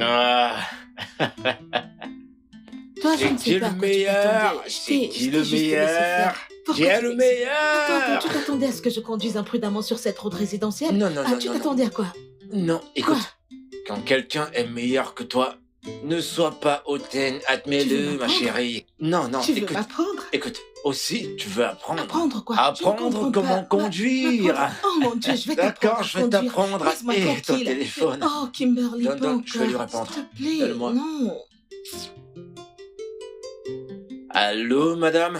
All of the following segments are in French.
Ah, Toi, je c'est ne qui sais le pas à quoi tu meilleur? t'attendais. C'est Je qui t'ai le juste laissé meilleur? faire. Qui Pourquoi est tu le t'excites? Attends, meilleur? tu t'attendais à ce que je conduise imprudemment sur cette route résidentielle? Non, non, Ah, non, tu non, non. t'attendais à quoi? Non, Quoi? écoute, quand quelqu'un est meilleur que toi, ne sois pas hautaine, Tu veux admets-le, ma m'apprendre? chérie. Non, non, Tu veux écoute, m'apprendre? écoute, aussi, tu veux apprendre. Apprendre quoi? Je ne Apprendre comprends pas. comment conduire. M'apprendre. Oh mon Dieu, je vais D'accord, t'apprendre à je vais conduire. t'apprendre. Laisse-moi Et ton tranquille. téléphone. Oh, Kimberly, Donne, pas donne, je vais lui encore. S'il répondre. te plaît, Donne-moi. non. Allô, madame?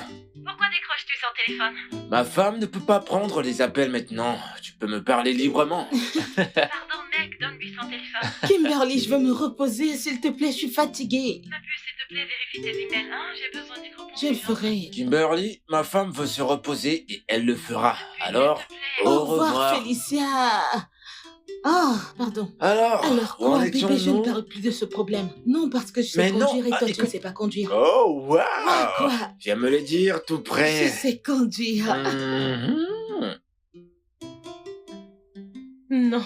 Pourquoi décroches-tu son téléphone? Ma femme ne peut pas prendre les appels maintenant. Tu peux me parler librement. Pardon, mec, donne-lui son téléphone. Kimberly, je veux me reposer, s'il te plaît, je suis fatiguée. T'as pu, s'il te plaît, vérifie tes emails, hein? J'ai besoin d'une réponse. Je le ferai. Kimberly, ma femme veut se reposer et elle le fera. Alors, S'il te plaît. au Au revoir, Félicia. Oh, pardon. Alors, où en quoi, bébé, je ne étions-nous? parle plus de ce problème. Non, parce que je sais Mais non, conduire et toi, tu ne écoute. sais pas conduire. Oh, Quoi, waouh! quoi? Viens me le dire tout Je près. sais conduire. Mhm. Non.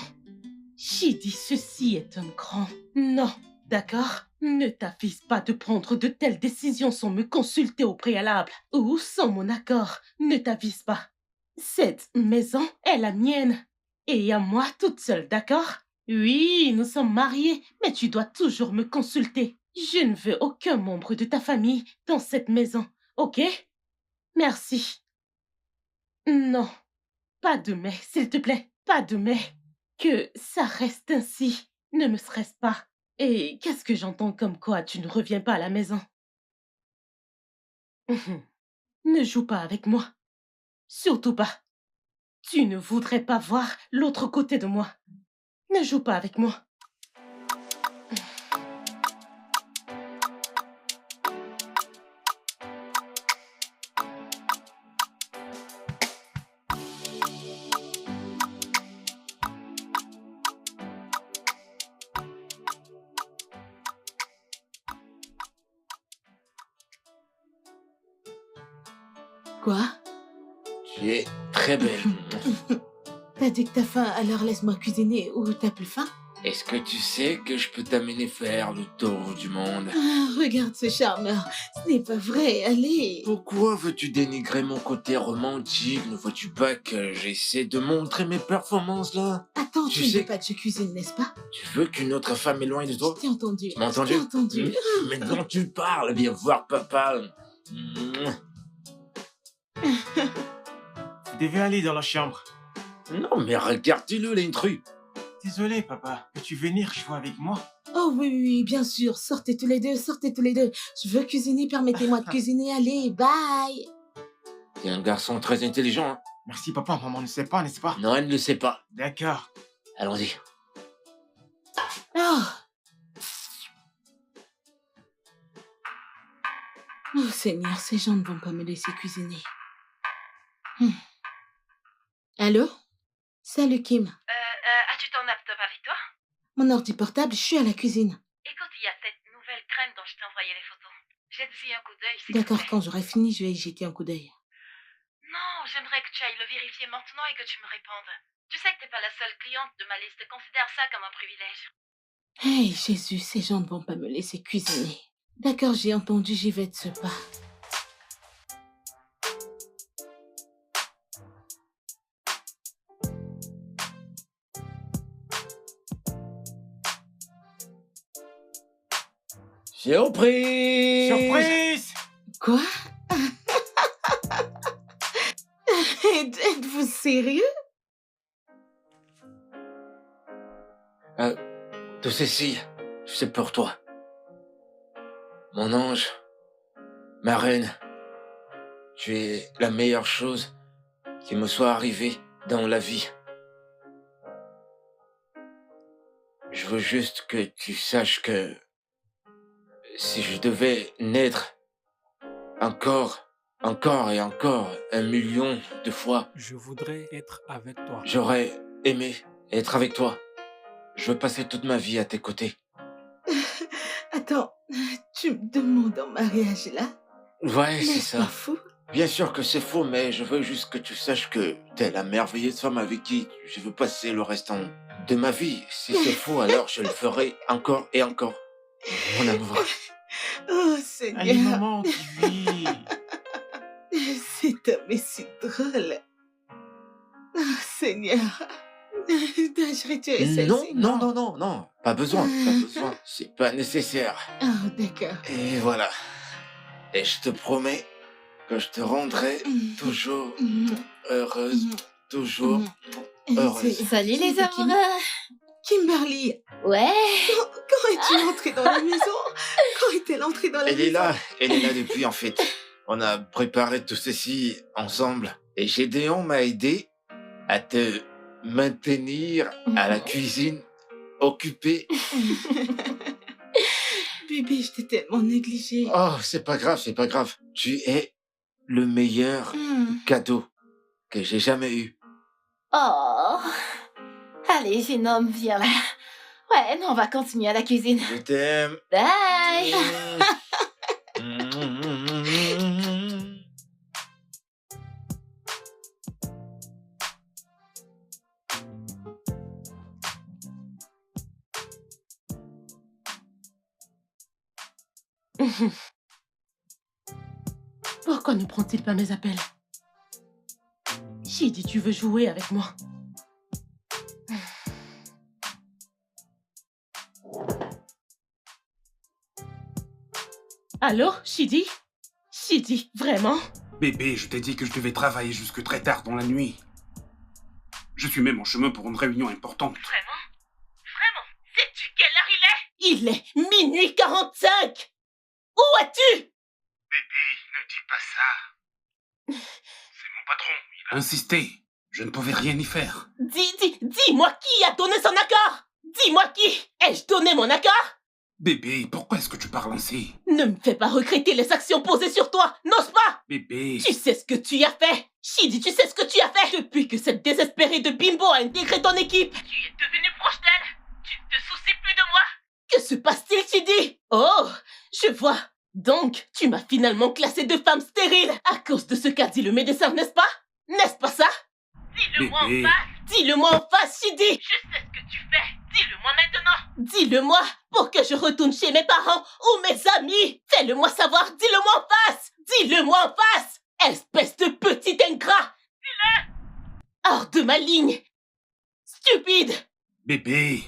J'ai dit ceci est un grand non. D'accord? Ne t'avise pas de prendre de telles décisions sans me consulter au préalable ou sans mon accord. Ne t'avise pas. Cette maison est la mienne et à moi toute seule, d'accord? Oui, nous sommes mariés, mais tu dois toujours me consulter. Je ne veux aucun membre de ta famille dans cette maison, ok? Merci. Non, pas de mais, s'il te plaît, pas de mais. Que ça reste ainsi. Ne me stresse pas. Et qu'est-ce que j'entends comme quoi tu ne reviens pas à la maison? Ne joue pas avec moi. Surtout pas. Tu ne voudrais pas voir l'autre côté de moi. Ne joue pas avec moi. Quoi? Tu es très belle. T'as dit que t'as faim, alors laisse-moi cuisiner ou t'as plus faim? Est-ce que tu sais que je peux t'amener faire le tour du monde? Ah, regarde ce charmeur. Ce n'est pas vrai, allez. Pourquoi veux-tu dénigrer mon côté romantique? Ne vois-tu pas que j'essaie de montrer mes performances là? Attends, Tu tu ne sais- veux pas que je cuisine, n'est-ce pas? Tu veux qu'une autre femme éloigne de toi? Je t'ai entendu. Tu m'as entendu? Je t'ai entendu. Maintenant tu parles, viens voir papa. Vous devez aller dans la chambre. Non mais regarde-le l'intrus. Désolé, papa. Peux-tu venir jouer avec moi? Oh oui, oui, oui, bien sûr. Sortez tous les deux, sortez tous les deux. Je veux cuisiner, permettez-moi de cuisiner. Allez, bye. T'es un garçon très intelligent, hein? Merci, papa. Maman ne sait pas, n'est-ce pas? Non, elle ne le sait pas. D'accord. Allons-y. Oh. Oh Seigneur, ces gens ne vont pas me laisser cuisiner. Allô? Salut Kim. As-tu ton laptop avec toi? Mon ordi portable, je suis à la cuisine. Écoute, il y a cette nouvelle crème dont je t'ai envoyé les photos. Jette-y un coup d'œil, s'il te D'accord, plaît. quand j'aurai fini, je vais y jeter un coup d'œil. Non, j'aimerais que tu ailles le vérifier maintenant et que tu me répondes. Tu sais que t'es pas la seule cliente de ma liste. Considère ça comme un privilège. Hey Jésus, ces gens ne vont pas me laisser cuisiner. D'accord, j'ai entendu, j'y vais de ce pas. Surprise! Surprise! Quoi? Êtes-vous sérieux? Tout ceci, c'est pour toi. Mon ange, ma reine, tu es la meilleure chose qui me soit arrivée dans la vie. Je veux juste que tu saches que si je devais naître encore et encore 1 million de fois, Je voudrais être avec toi. j'aurais aimé être avec toi. Je veux passer toute ma vie à tes côtés. Attends, tu me demandes en mariage là? Ouais, c'est N'est-ce pas ça. fou? Bien sûr que c'est faux, mais je veux juste que tu saches que t'es la merveilleuse femme avec qui je veux passer le restant de ma vie. Si c'est faux, alors je le ferai encore et encore. Mon amour. Oh, Allez, Seigneur. maman, tu vis. Cet homme est si drôle. Oh, Seigneur. Dois-je retirer Non, celle-ci? non, non, non, non. Pas besoin, pas besoin. C'est pas nécessaire. Oh, d'accord. Et voilà. Et je te promets que je te rendrai toujours heureuse, toujours heureuse. Salut les C'est qui? amoureux. Kimberly, Ouais. quand es-tu entrée dans la maison? Quand est-elle entrée dans la maison? Elle est là depuis en fait. On a préparé tout ceci ensemble. Et Gédéon m'a aidé à te maintenir à la cuisine, occupée. Bébé, je t'ai tellement négligée. Oh, c'est pas grave, c'est pas grave. Tu es le meilleur cadeau que j'ai jamais eu. Oh. Allez, jeune homme, viens là. Ouais, non, on va continuer à la cuisine. Je t'aime. Bye. Pourquoi ne prend-il pas mes appels? Shidi, tu veux jouer avec moi? Allô, Shidi? Shidi, vraiment? Bébé, je t'ai dit que je devais travailler jusque très tard dans la nuit. Je suis même en chemin pour une réunion importante. Vraiment? Vraiment? Sais-tu quelle heure il est? Il est minuit 45! Où es-tu? Bébé, ne dis pas ça. C'est mon patron, il a insisté. Je ne pouvais rien y faire. Dis-moi qui a donné son accord! Dis-moi qui! Ai-je donné mon accord? Bébé, pourquoi est-ce que tu parles ainsi? Ne me fais pas regretter les actions posées sur toi, n'ose pas! Bébé... Tu sais ce que tu as fait! Shidi, tu sais ce que tu as fait! Depuis que cette désespérée de Bimbo a intégré ton équipe! Tu es devenu proche d'elle? Tu ne te soucies plus de moi? Que se passe-t-il, Shidi? Oh, je vois. Donc, tu m'as finalement classée de femme stérile à cause de ce qu'a dit le médecin, n'est-ce pas? N'est-ce pas ça? Dis-le-moi en Bébé. face. Dis-le-moi en face, Shidi! Je sais ce que tu fais. Dis-le-moi maintenant. Dis-le-moi pour que je retourne chez mes parents ou mes amis! Fais-le-moi savoir, dis-le-moi en face! Dis-le-moi en face! Espèce de petit ingrat! Dis-le! Hors de ma ligne! Stupide! Bébé...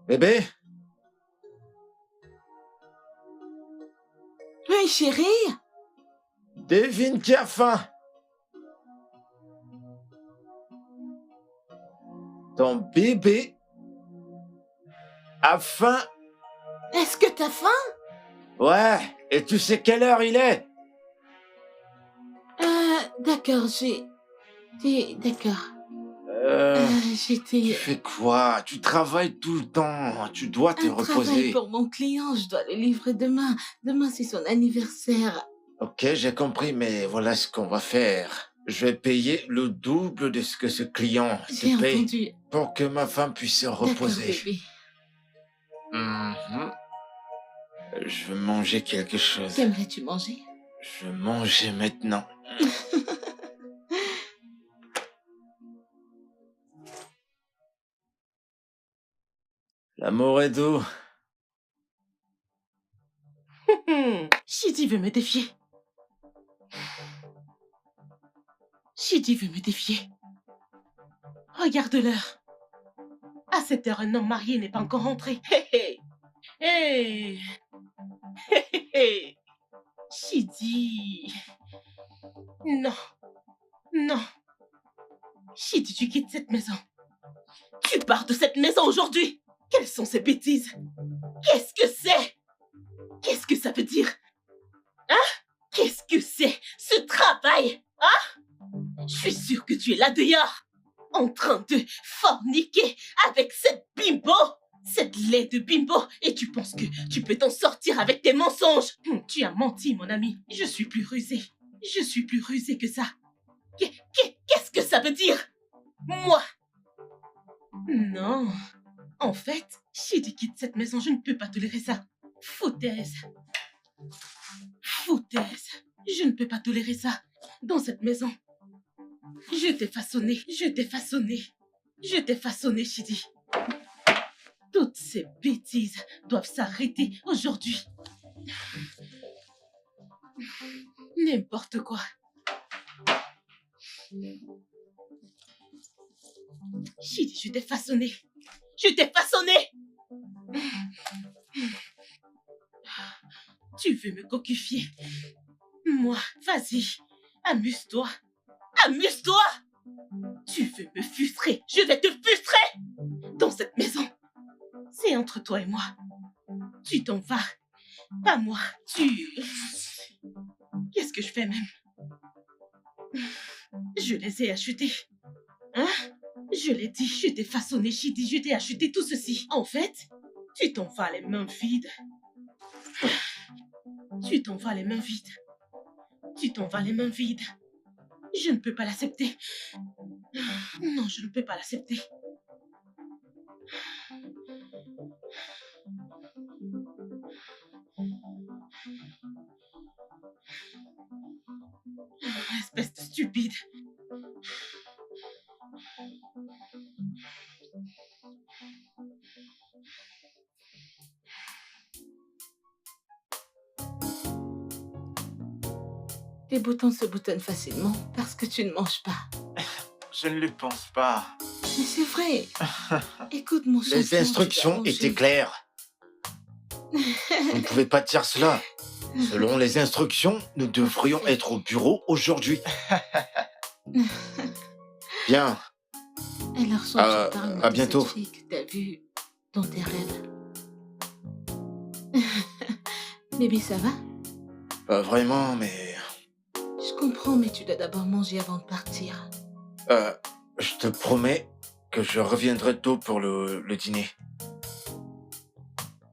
Bébé? Oui, chérie. Devine qui a faim? Ton bébé a faim? Est-ce que t'as faim? Ouais, et tu sais quelle heure il est? D'accord, D'accord. Tu J'étais... fais quoi? Tu travailles tout le temps. Tu dois te Un travail reposer. pour mon client, je dois le livrer demain. Demain, c'est son anniversaire. Ok, j'ai compris, mais voilà ce qu'on va faire. Je vais payer le double de ce que ce client J'ai te paye entendu. pour que ma femme puisse se D'accord, reposer. bébé. Mhm. Je veux manger quelque chose. Qu'aimerais-tu manger? Je veux manger maintenant. L'amour est doux. Shidi veut me défier. Shidi veut me défier. Regarde l'heure. À cette heure, un homme marié n'est pas encore rentré. Hé hé. Hé. Hé hé hé. Shidi. Non. Non. Shidi, tu quittes cette maison. aujourd'hui? Quelles sont ces bêtises? Qu'est-ce que c'est? Qu'est-ce que ça veut dire? Hein? Qu'est-ce que c'est, ce travail? Hein? Je suis sûre que tu es là dehors, en train de forniquer avec cette bimbo, cette laide bimbo, et tu penses que tu peux t'en sortir avec tes mensonges. Tu as menti, mon ami. Je suis plus rusée. Je suis plus rusée que ça. Qu'est-ce que ça veut dire? Moi? Non. En fait, Chidi quitte cette maison, je ne peux pas tolérer ça. Foutaise. Foutaise. Je ne peux pas tolérer ça dans cette maison. Je t'ai façonné, je t'ai façonné. Je t'ai façonné, Chidi. Toutes ces bêtises doivent s'arrêter aujourd'hui. N'importe quoi. Chidi, je t'ai façonné. Je t'ai façonné. Tu veux me coquifier? Moi, vas-y, amuse-toi. Amuse-toi! Tu veux me frustrer? Je vais te frustrer! Dans cette maison. C'est entre toi et moi. Tu t'en vas. Pas moi. Qu'est-ce que je fais même? Je les ai achetés. Hein? Je l'ai dit, je t'ai façonné, Chidi, je t'ai acheté tout ceci. En fait, tu t'en vas les mains vides. Tu t'en vas les mains vides. Tu t'en vas les mains vides. Je ne peux pas l'accepter. Non, je ne peux pas l'accepter. Espèce de stupide. Tes boutons se boutonnent facilement parce que tu ne manges pas. Je ne le pense pas. Mais c'est vrai. Écoute, mon champion. Les instructions étaient claires. Vous ne pouvez pas dire cela. Selon les instructions, nous devrions être au bureau aujourd'hui. Bien. Alors, songe pas à bientôt. cette fille que t'as vue dans tes rêves. Bébé, ça va? Pas vraiment, mais... Je comprends, mais tu dois d'abord manger avant de partir. Je te promets que je reviendrai tôt pour le dîner.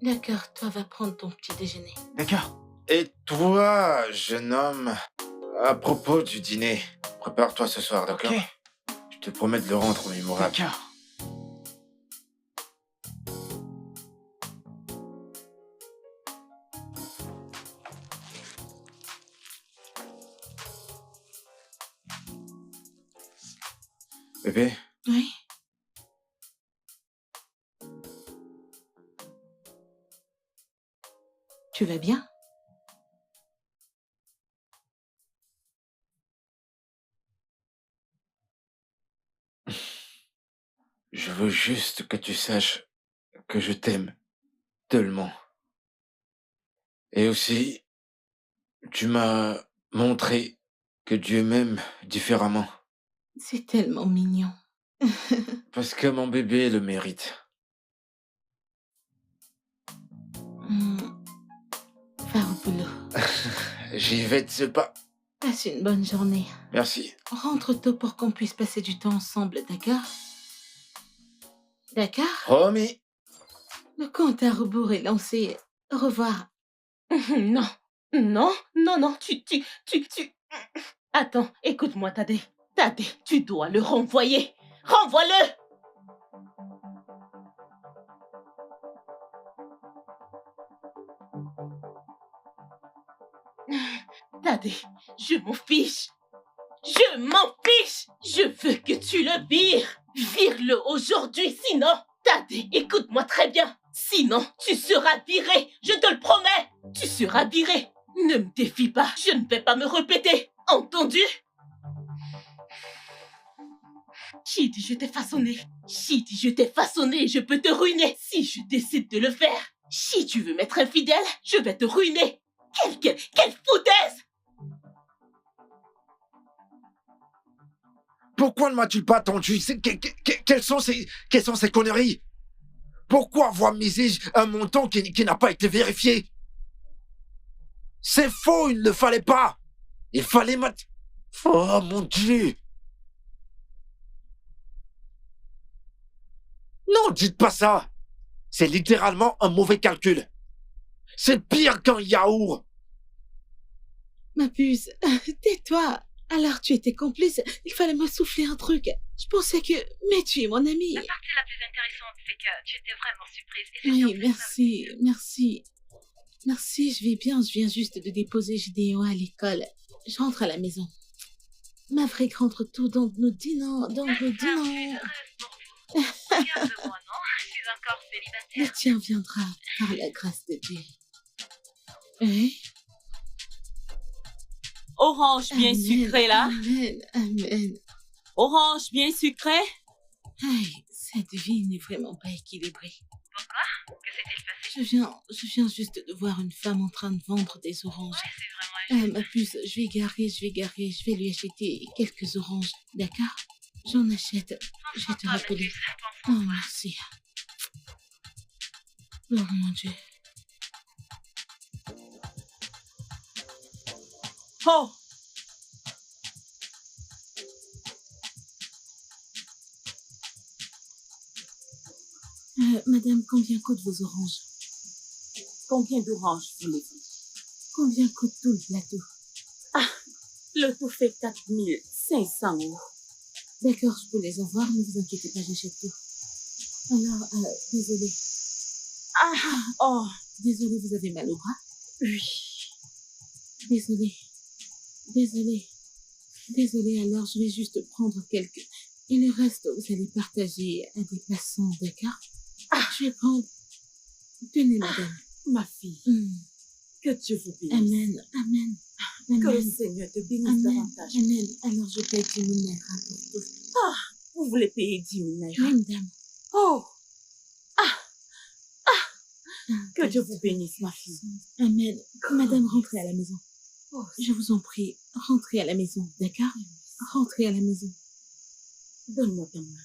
D'accord, toi va prendre ton petit déjeuner. D'accord. Et toi, jeune homme, à propos du dîner, prépare-toi ce soir, d'accord? Ok. Je te promets de le rendre mémorable. D'accord. Bébé, Oui? Tu vas bien? je veux juste que tu saches que je t'aime tellement. Et aussi, tu m'as montré que Dieu m'aime différemment. C'est tellement mignon. Parce que mon bébé le mérite. Va au boulot. J'y vais de ce pas. Passe une bonne journée. Merci. Rentre tôt pour qu'on puisse passer du temps ensemble, d'accord? D'accord? Promis. Le compte à rebours est lancé. Au revoir. Non, non, non, non, tu... Attends, écoute-moi, Tadé. Tadé, tu dois le renvoyer. Renvoie-le! Tadé, je m'en fiche. Je m'en fiche. Je veux que tu le vires. Vire-le aujourd'hui, sinon... Tadé, écoute-moi très bien. Sinon, tu seras viré. Je te le promets. Tu seras viré. Ne me défie pas. Je ne vais pas me répéter. Entendu? Chidi, je t'ai façonné. Chidi, je t'ai façonné. Je peux te ruiner si je décide de le faire. Si tu veux m'être infidèle, je vais te ruiner. Quelle foutaise! Pourquoi ne m'as-tu pas attendu? Quelles sont ces conneries? Pourquoi avoir misé un montant qui n'a pas été vérifié? C'est faux, il ne fallait pas. Il fallait Oh mon Dieu. Non, dites pas ça. C'est littéralement un mauvais calcul. C'est pire qu'un yaourt. Ma puce, tais-toi. Alors tu étais complice, il fallait me souffler un truc. Je pensais que... Mais tu es mon ami. La partie la plus intéressante, c'est que tu étais vraiment surprise. Et c'est Oui, surtout ça merci, merci. Merci, je vais bien, je viens juste de déposer Gideon à l'école. Je rentre à la maison. Maverick rentre tout, donc nous dînons, aussi. Je suis heureuse pour vous. Rien de moi, non? Je suis encore Le célibataire. tien viendra par la grâce de Dieu. Oui. Orange bien sucré, là. Amen, amen. Orange bien sucré. Aïe, cette vie n'est vraiment pas équilibrée. Pourquoi? Que s'est-il passé? Je viens juste de voir une femme en train de vendre des oranges. Ouais, c'est vraiment Ma puce, je vais lui acheter quelques oranges, d'accord? J'en achète, je vais te rappeler. Oh, merci. Oh mon Dieu. Oh, Madame, combien coûtent vos oranges? combien d'oranges voulez-vous? Combien coûte tout le plateau? Le tout fait 4500 €. D'accord, je peux les avoir, ne vous inquiétez pas, j'achète tout. Alors, désolé. Oh, Désolé, vous avez mal au bras? oui. Désolé. Désolé, alors je vais juste prendre quelques... Et le reste, vous allez partager à des passants, d'accord? Je vais prendre... Tenez, madame. Ma fille, Mm. que Dieu vous bénisse. Amen, amen. Que le Amen, Seigneur te bénisse amen, davantage. amen. Alors je paye 10 000 naira pour tout. Vous voulez payer 10 000 Oui, naira? madame. Oh, que Ah, Dieu vous bénisse, ma fille. Amen. Madame, rentrez à la maison. Oh, Je vous en prie, rentrez à la maison, d'accord? Rentrez à la maison. donne-moi ta main.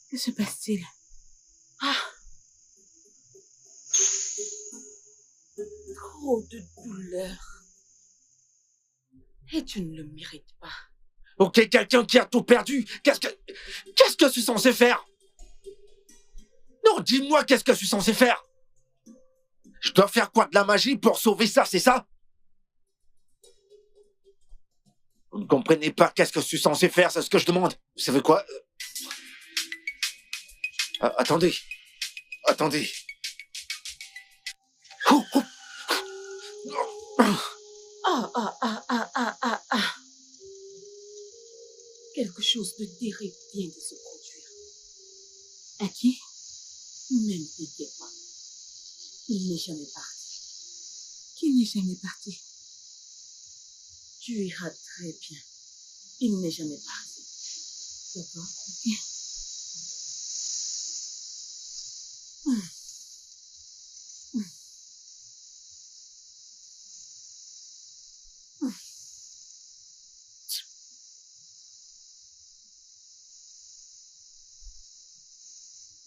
Que se passe-t-il? Trop de douleur. Et tu ne le mérites pas. Ok, quelqu'un qui a tout perdu. Qu'est-ce que je suis censé faire? Non, dis-moi qu'est-ce que je suis censé faire? Je dois faire quoi, de la magie pour sauver ça, c'est ça? Vous ne comprenez pas qu'est-ce que je suis censé faire, c'est ce que je demande. Vous savez quoi? Attendez. Oh, oh. Quelque chose de terrible vient de se produire. À qui? Ne t'inquiète pas. Il n'est jamais parti. Qui n'est jamais parti? Tu iras très bien. Il n'est jamais parti. D'accord? Ok.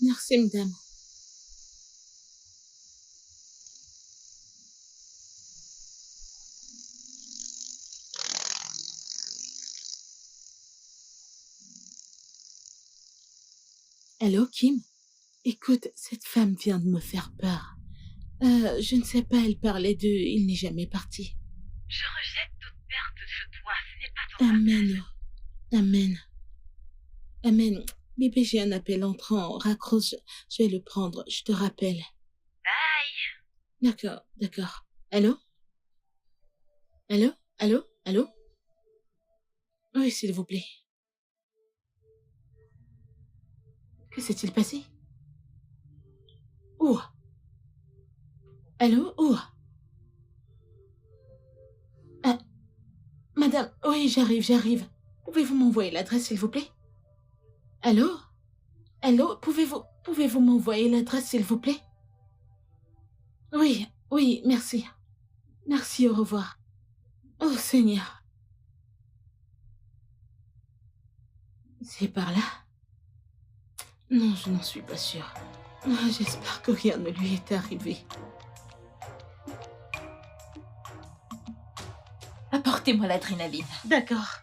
Merci, madame. Allô, Kim? Écoute, cette femme vient de me faire peur. Je ne sais pas, elle parlait de... Il n'est jamais parti. Je rejette toute perte de toi. Ce n'est pas ton Amen. Amen. Amen. Bébé, j'ai un appel entrant. Raccroche. Je vais le prendre. Je te rappelle. Bye. D'accord. Allô? Allô? Oui, s'il vous plaît. Que s'est-il passé? Où? Allô? Où? Madame, oui, j'arrive. Pouvez-vous m'envoyer l'adresse, s'il vous plaît? Allô? Pouvez-vous m'envoyer l'adresse, s'il vous plaît? Oui, merci. Merci, au revoir. Oh, Seigneur. C'est par là? Non, je n'en suis pas sûre. Ah, j'espère que rien ne lui est arrivé. Apportez-moi l'adrénaline. D'accord.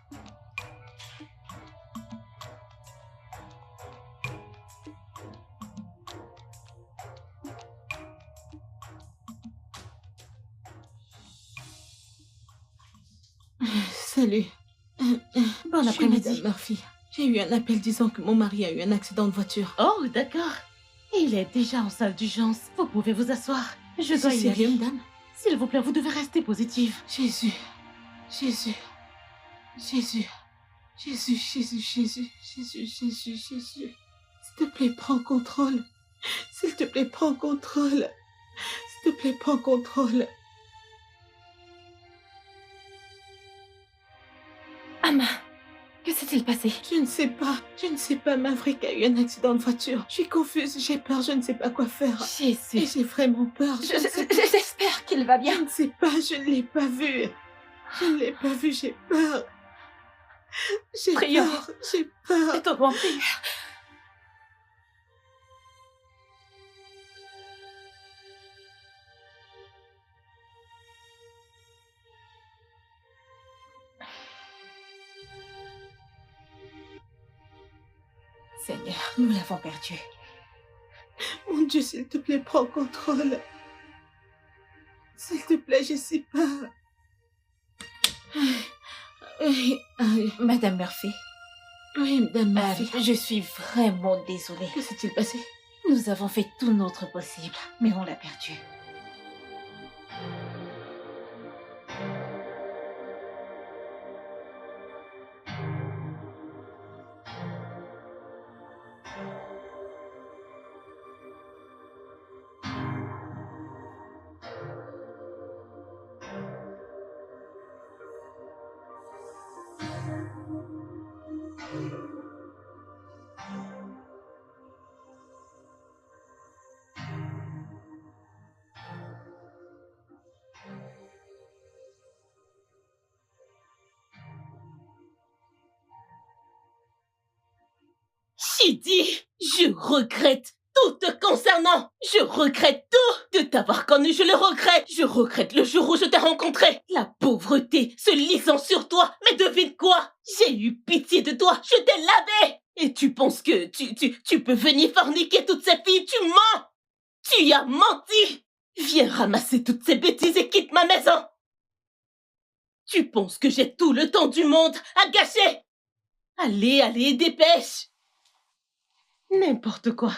Salut. Bon Je suis après-midi. Madame Murphy. J'ai eu un appel disant que mon mari a eu un accident de voiture. Oh, d'accord. Il est déjà en salle d'urgence. Vous pouvez vous asseoir. Je dois C'est y aller. sérieux, madame? S'il vous plaît, vous devez rester positive. Jésus. Jésus. Jésus. Jésus, Jésus, Jésus, Jésus, Jésus, Jésus. S'il te plaît, prends contrôle. S'il te plaît, prends contrôle. S'il te plaît, prends contrôle. Amma, que s'est-il passé? Je ne sais pas. Je ne sais pas. Maverick a eu un accident de voiture. Je suis confuse. J'ai peur. Je ne sais pas quoi faire. Et Jésus. j'ai vraiment peur. J'espère qu'il va Je bien. ne sais pas. Je ne l'ai pas vu. Je ne l'ai pas vu. J'ai peur. J'ai Prions. peur. J'ai peur. Faites-moi en prière. Seigneur, nous l'avons perdu. Mon Dieu, s'il te plaît, prends contrôle. S'il te plaît, je sais pas. Oui, Madame Murphy, oui, Madame Murphy. je suis vraiment désolée. Que s'est-il passé? Nous avons fait tout notre possible, mais on l'a perdu. Chidi, je regrette tout te concernant. Je regrette tout de t'avoir connu. Je le regrette. Je regrette le jour où je t'ai rencontré. La pauvreté se lisant sur toi. Mais devine quoi? J'ai eu pitié de toi. Je t'ai lavé. Et tu penses que tu peux venir forniquer toutes ces filles? Tu mens. Tu as menti. Viens ramasser toutes ces bêtises et quitte ma maison. Tu penses que j'ai tout le temps du monde à gâcher? Allez, dépêche. N'importe quoi.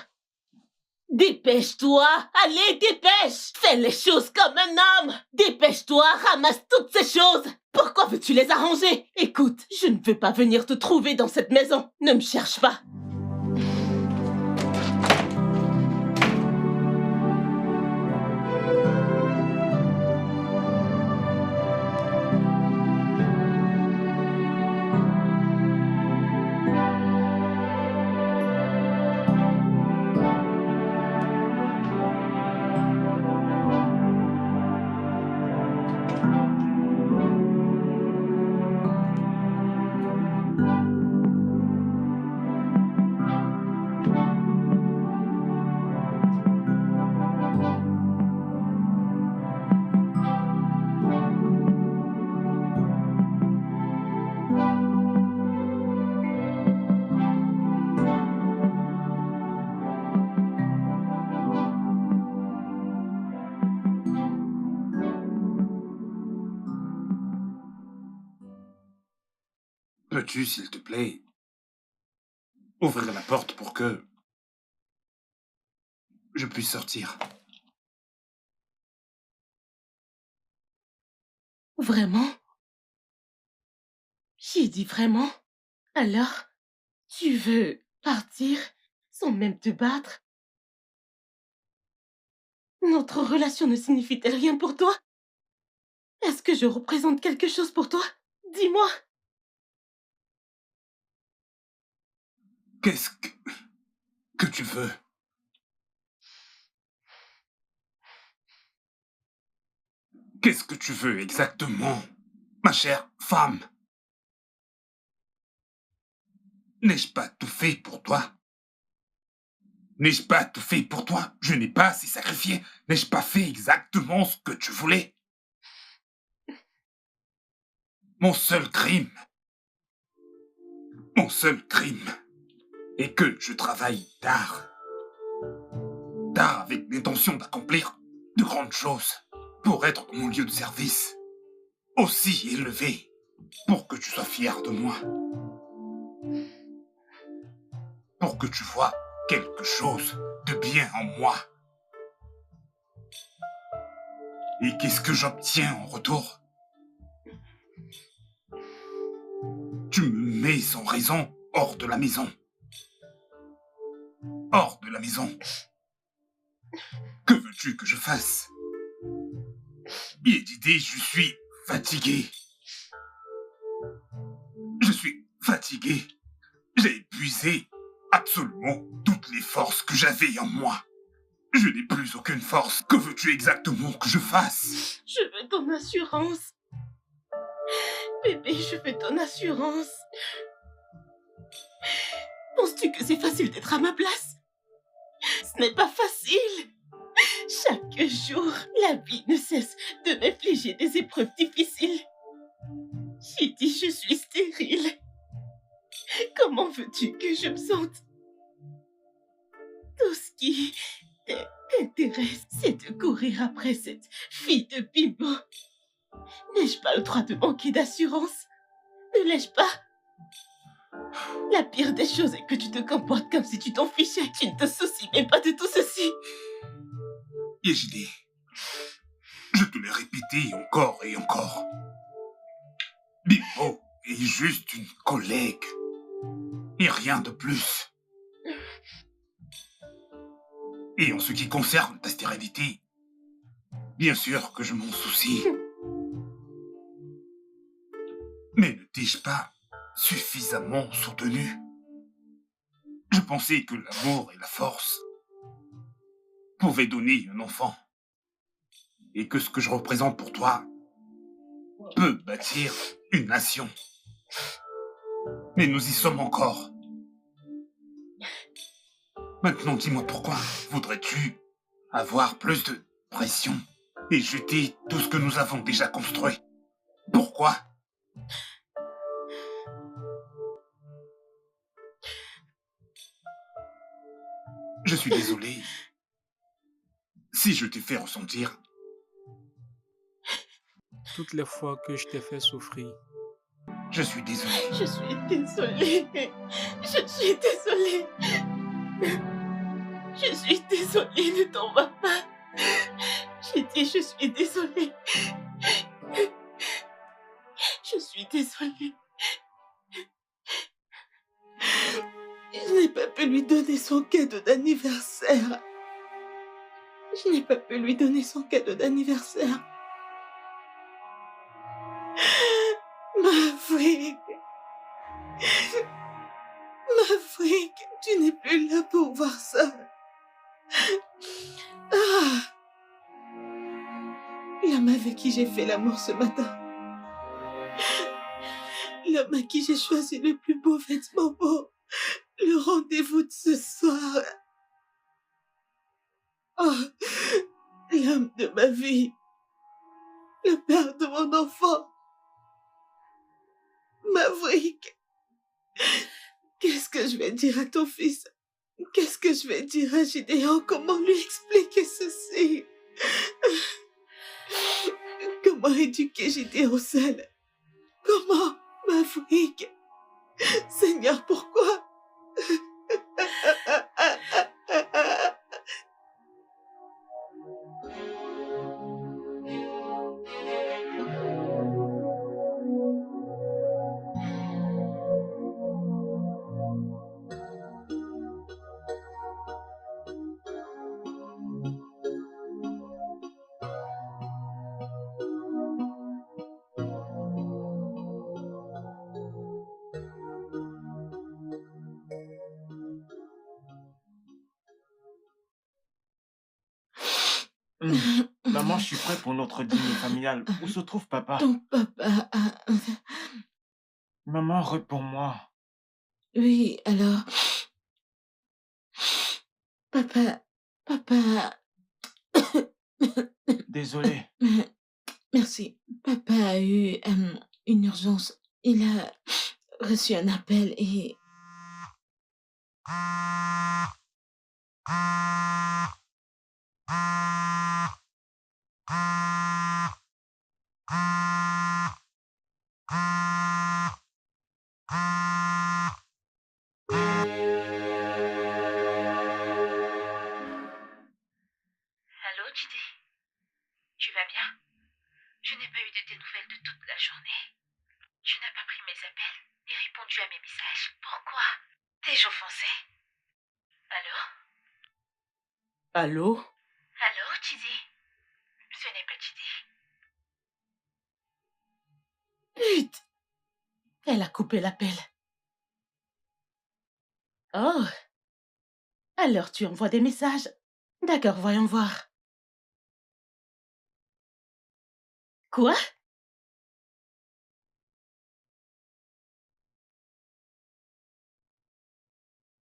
Dépêche-toi. Allez, dépêche. Fais les choses comme un homme. Dépêche-toi, ramasse toutes ces choses. Pourquoi veux-tu les arranger? Écoute, je ne veux pas venir te trouver dans cette maison. Ne me cherche pas. Peux-tu, s'il te plaît, ouvrir la porte pour que je puisse sortir? Vraiment? J'ai dit vraiment? Alors, tu veux partir sans même te battre? Notre relation ne signifie-t-elle rien pour toi? Est-ce que je représente quelque chose pour toi? Dis-moi. Qu'est-ce que tu veux? Qu'est-ce que tu veux exactement, ma chère femme? N'ai-je pas tout fait pour toi? N'ai-je pas tout fait pour toi? Je n'ai pas assez sacrifié. N'ai-je pas fait exactement ce que tu voulais? Mon seul crime est que je travaille tard. Tard avec l'intention d'accomplir de grandes choses pour être mon lieu de service aussi élevé pour que tu sois fier de moi. Pour que tu vois quelque chose de bien en moi. Et qu'est-ce que j'obtiens en retour? Tu me mets sans raison hors de la maison. Hors de la maison. Que veux-tu que je fasse? Yedidé, je suis fatigué. Je suis fatigué. J'ai épuisé absolument toutes les forces que j'avais en moi. Je n'ai plus aucune force. Que veux-tu exactement que je fasse? Je veux ton assurance. Bébé, je veux ton assurance. Penses-tu que c'est facile d'être à ma place? Ce n'est pas facile. Chaque jour, la vie ne cesse de m'infliger des épreuves difficiles. J'ai dit je suis stérile. Comment veux-tu que je me sente? Tout ce qui t'intéresse, c'est de courir après cette fille de Bimbo. N'ai-je pas le droit de manquer d'assurance? Ne l'ai-je pas? La pire des choses est que tu te comportes comme si tu t'en fichais. Tu ne te soucies même pas de tout ceci. Yejide, je te l'ai répété encore et encore. Bimbo est juste une collègue. Et rien de plus. Et en ce qui concerne ta stérilité, bien sûr que je m'en soucie. Mais ne t'ai-je pas suffisamment soutenu? Je pensais que l'amour et la force pouvaient donner un enfant. Et que ce que je représente pour toi peut bâtir une nation. Mais nous y sommes encore. Maintenant, dis-moi pourquoi voudrais-tu avoir plus de pression et jeter tout ce que nous avons déjà construit? Pourquoi? Je suis désolé si je t'ai fait ressentir. Toutes les fois que je t'ai fait souffrir. Je suis désolé. Je suis désolée. Je suis désolée. Je suis désolée, ne t'en vas pas. J'ai dit je suis désolée. Je suis désolée. Je n'ai pas pu lui donner son cadeau d'anniversaire. Je n'ai pas pu lui donner son cadeau d'anniversaire. Maverick. Maverick, tu n'es plus là pour voir ça. Ah. L'homme avec qui j'ai fait l'amour ce matin. L'homme à qui j'ai choisi le plus beau vêtement pour le rendez-vous de ce soir. Oh, l'homme de ma vie. Le père de mon enfant. Maverick. Qu'est-ce que je vais dire à ton fils? Qu'est-ce que je vais dire à Gideon? Comment lui expliquer ceci? Comment éduquer Gideon seul? Comment, Maverick? Seigneur, pourquoi? Maman, je suis prêt pour notre dîner familial. Où se trouve papa? Ton papa a... Maman, réponds-moi. Oui, alors... Papa... Papa... Désolé. Merci. Papa a eu une urgence. Il a reçu un appel et... Allô, Didi? Tu vas bien? Je n'ai pas eu de tes nouvelles de toute la journée. Tu n'as pas pris mes appels, ni répondu à mes messages. Pourquoi? T'es-je offensé? Allô? Allô? Allô, Didi? Ce n'est pas Didi. Pute! Elle a coupé l'appel. Oh! Alors tu envoies des messages? D'accord, voyons voir. Quoi?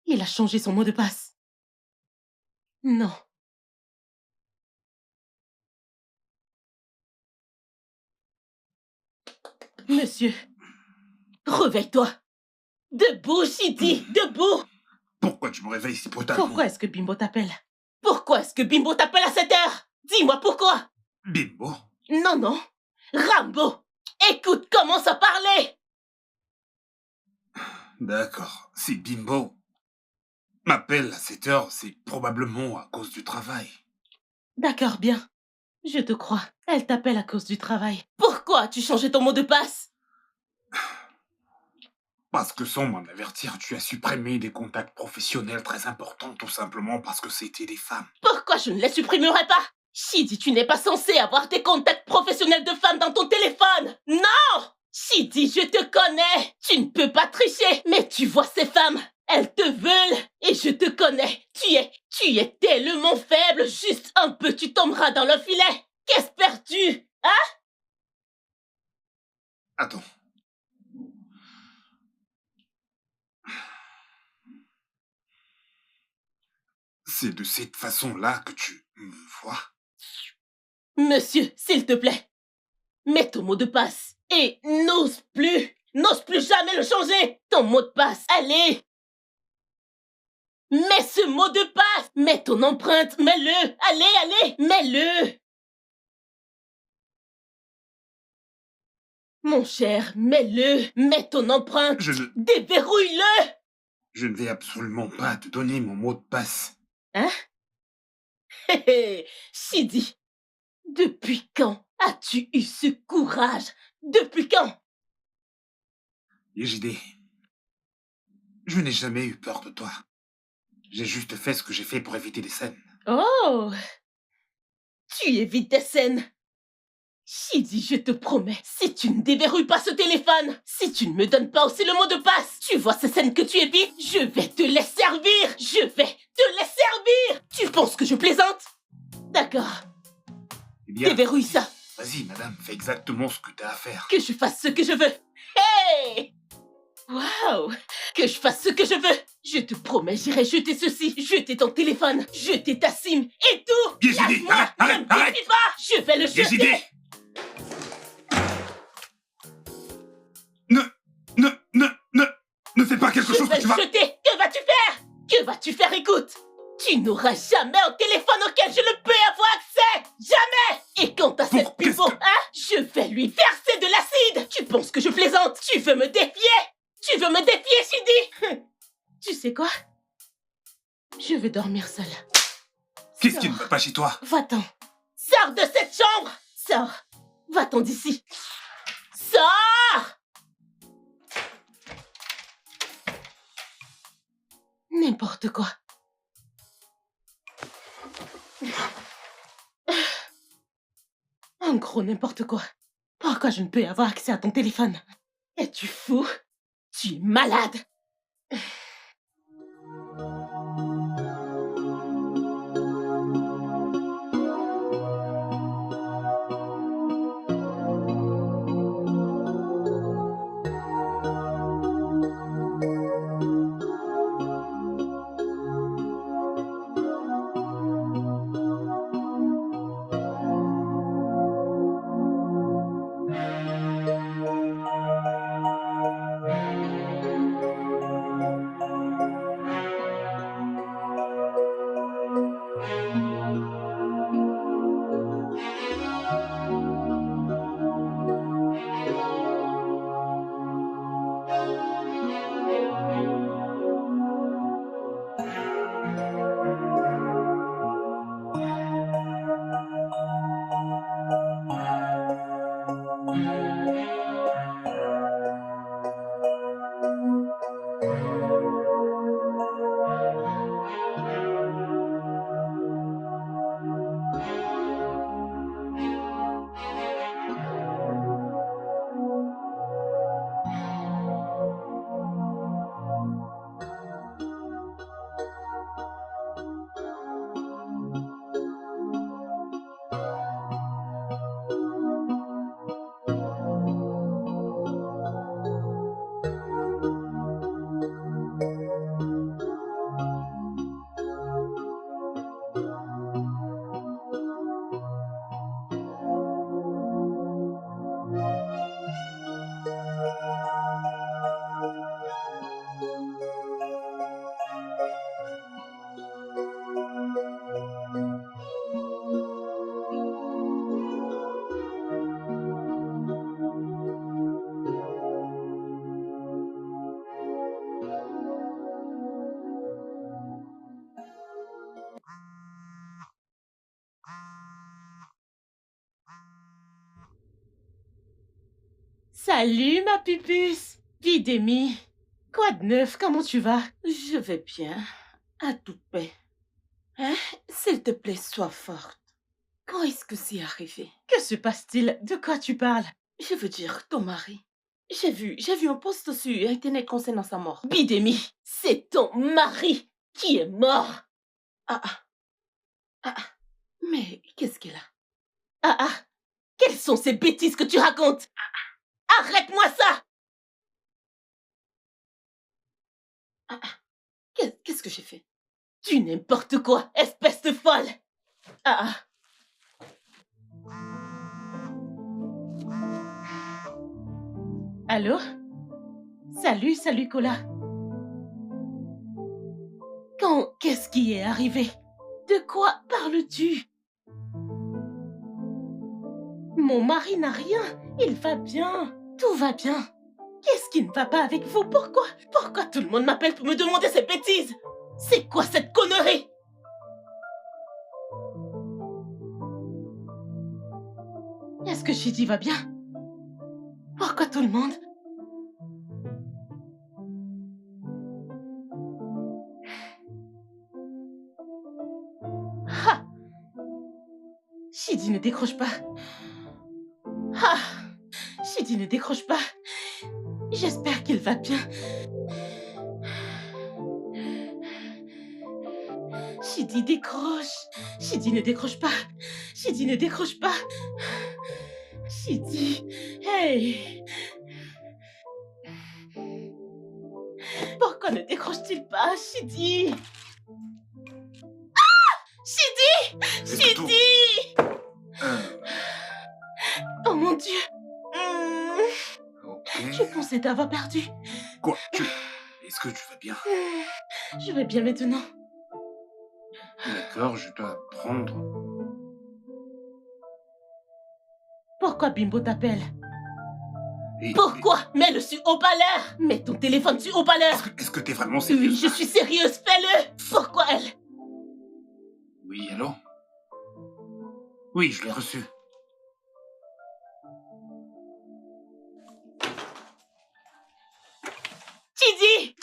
Il a changé son mot de passe. Non. Monsieur, réveille-toi. Debout, Chidi, debout. Pourquoi tu me réveilles si brutalement? Pourquoi est-ce que Bimbo t'appelle? Pourquoi est-ce que Bimbo t'appelle à cette heure? Dis-moi pourquoi. Bimbo? Non, non. Rambo, écoute, commence à parler. D'accord. Si Bimbo m'appelle à cette heure, c'est probablement à cause du travail. D'accord, bien. Je te crois. Elle t'appelle à cause du travail. Pourquoi as-tu changé ton mot de passe? Parce que sans m'en avertir, tu as supprimé des contacts professionnels très importants, tout simplement parce que c'était des femmes. Pourquoi je ne les supprimerai pas? Shidi, tu n'es pas censé avoir des contacts professionnels de femmes dans ton téléphone. Non! Shidi, je te connais. Tu ne peux pas tricher. Mais tu vois ces femmes, elles te veulent. Et je te connais. Tu es tellement faible. Juste un peu, tu tomberas dans le filet. Qu'espères-tu? Hein? Attends. C'est de cette façon-là que tu me vois? Monsieur, s'il te plaît, mets ton mot de passe. Et n'ose plus jamais le changer. Ton mot de passe, allez. Mets ce mot de passe. Mets ton empreinte, mets-le. Allez, mets-le. Mon cher, mets-le. Mets ton empreinte. Déverrouille-le. Je ne vais absolument pas te donner mon mot de passe. Hein? Hé hé, Shidi, depuis quand as-tu eu ce courage? Depuis quand? JD, je n'ai jamais eu peur de toi. J'ai juste fait ce que j'ai fait pour éviter des scènes. Oh! Tu évites des scènes. Shidi, je te promets, si tu ne déverrouilles pas ce téléphone, si tu ne me donnes pas aussi le mot de passe, tu vois ces scènes que tu évites, je vais te les servir. Je vais te les servir. Tu penses que je plaisante? D'accord. Eh bien, déverrouille ça. Vas-y, madame, fais exactement ce que t'as à faire. Que je fasse ce que je veux. Hey! Waouh! Que je fasse ce que je veux. Je te promets, j'irai jeter ceci, jeter ton téléphone, jeter ta SIM et tout. Yejide, arrête, Ne me défie pas. Je vais le jeter. Yejide! Ne fais pas quelque chose que tu vas... Je vais le jeter. Que vas-tu faire? Que vas-tu faire? Écoute. Tu n'auras jamais un téléphone auquel je ne peux avoir accès. Jamais. Et quant à cette pipeau, hein, je vais lui verser de l'acide. Tu penses que je plaisante? Tu veux me défier? Tu veux me défier, Shidi? Tu sais quoi? Je vais dormir seule. Qu'est-ce qui ne va pas chez toi? Va-t'en. Sors de cette chambre. Sors. Va-t'en d'ici. Sors. N'importe quoi. Un gros n'importe quoi. Pourquoi je ne peux avoir accès à ton téléphone? Es-tu fou? Tu es malade. Salut, ma pupus. Bidémie. Quoi de neuf? Comment tu vas? Je vais bien, à toute paix. Hein? S'il te plaît, sois forte. Quand est-ce que c'est arrivé? Que se passe-t-il? De quoi tu parles? Je veux dire, ton mari. J'ai vu un post sur Internet concernant sa mort. Bidémie, c'est ton mari qui est mort. Ah, mais qu'est-ce qu'elle a? Quelles sont ces bêtises que tu racontes? Arrête-moi ça! Qu'est-ce que j'ai fait? Tu n'importe quoi, espèce de folle! Allô? Salut, Cola. Qu'est-ce qui est arrivé? De quoi parles-tu? Mon mari n'a rien, il va bien, tout va bien. Qu'est-ce qui ne va pas avec vous? Pourquoi tout le monde m'appelle pour me demander ces bêtises? C'est quoi cette connerie? Est-ce que Chidi va bien? Pourquoi tout le monde? Chidi ne décroche pas. Chidi ne décroche pas. J'espère qu'il va bien. Chidi décroche. Chidi ne décroche pas. Chidi ne décroche pas. Chidi, hey! Pourquoi ne décroche-t-il pas, Chidi? Chidi! Chidi! Oh mon Dieu! Ok. Je pensais t'avoir perdu. Quoi? Est-ce que tu vas bien? Je vais bien maintenant. D'accord, je dois prendre... Pourquoi Bimbo t'appelle? Et- Pourquoi? Mets-le sur haut-parleur! Mets ton téléphone sur haut-parleur! Est-ce que t'es vraiment sérieux? Oui, je suis sérieuse, fais-le! Pourquoi elle? Oui, allô? Oui, je l'ai reçu. Chidi!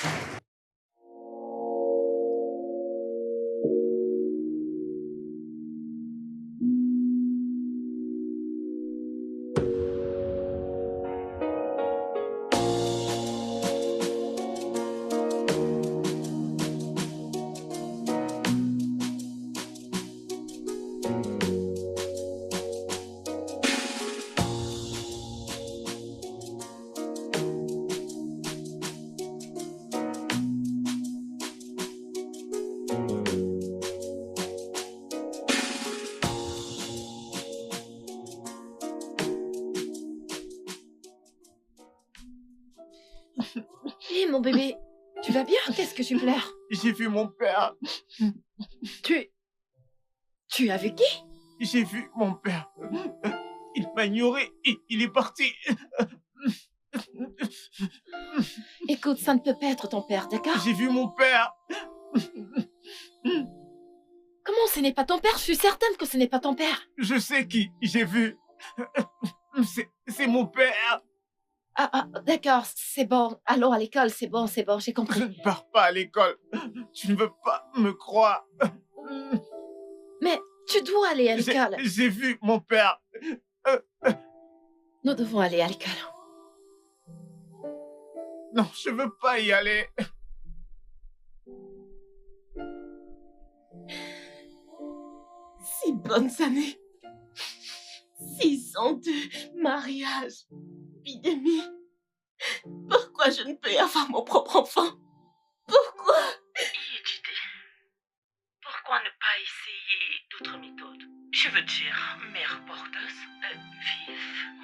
Hé, mon bébé, tu vas bien? Qu'est-ce que tu pleures? J'ai vu mon père. Tu Tu as vu qui? J'ai vu mon père. Il m'a ignoré et il est parti. Écoute, ça ne peut pas être ton père, d'accord? J'ai vu mon père. Comment ce n'est pas ton père? Je suis certaine que ce n'est pas ton père. Je sais qui j'ai vu. C'est mon père. D'accord, c'est bon. Allons à l'école, c'est bon, j'ai Je compris. ne pars pas à l'école. Tu ne veux pas me croire. Mais tu dois aller à l'école. J'ai vu mon père. Nous devons aller à l'école. Non, je veux pas y aller. 6 bonnes années. 6 ans de mariage. Bidemi. Pourquoi je ne peux avoir mon propre enfant? Pourquoi? Yejide, pourquoi ne pas essayer d'autres méthodes? Je veux dire, mère porteuse, vive.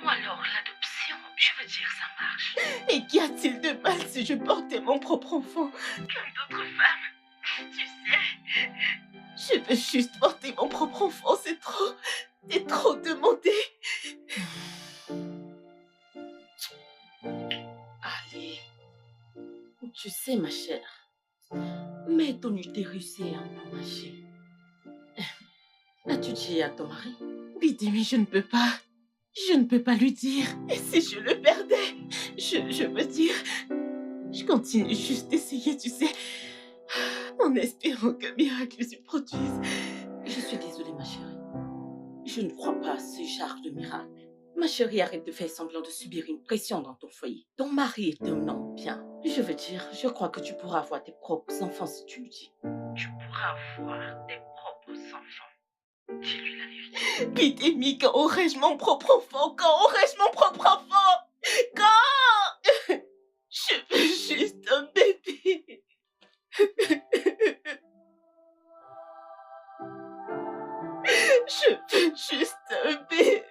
Ou alors l'adoption, je veux dire, ça marche. Et qu'y a-t-il de mal si je portais mon propre enfant? Comme d'autres femmes, tu sais. Je veux juste porter mon propre enfant, c'est trop demandé. Allez. Tu sais, ma chère, mais ton utérus est endommagé. As-tu dit à ton mari? Bidemi, je ne peux pas. Je ne peux pas lui dire. Et si je le perdais? Je veux dire... Je continue juste d'essayer, tu sais, en espérant qu'un miracle se produise. Je suis désolée, ma chérie. Je ne crois pas à ce genre de miracle. Ma chérie, arrête de faire semblant de subir une pression dans ton foyer. Ton mari est un homme bien. Je veux dire, je crois que tu pourras avoir tes propres enfants si tu le dis. Tu pourras avoir tes propres enfants. Dis-lui la vérité. Bidemi, quand aurai-je mon propre enfant? Quand aurai-je mon propre enfant? Quand? Je veux juste un bébé. Je veux juste un bébé.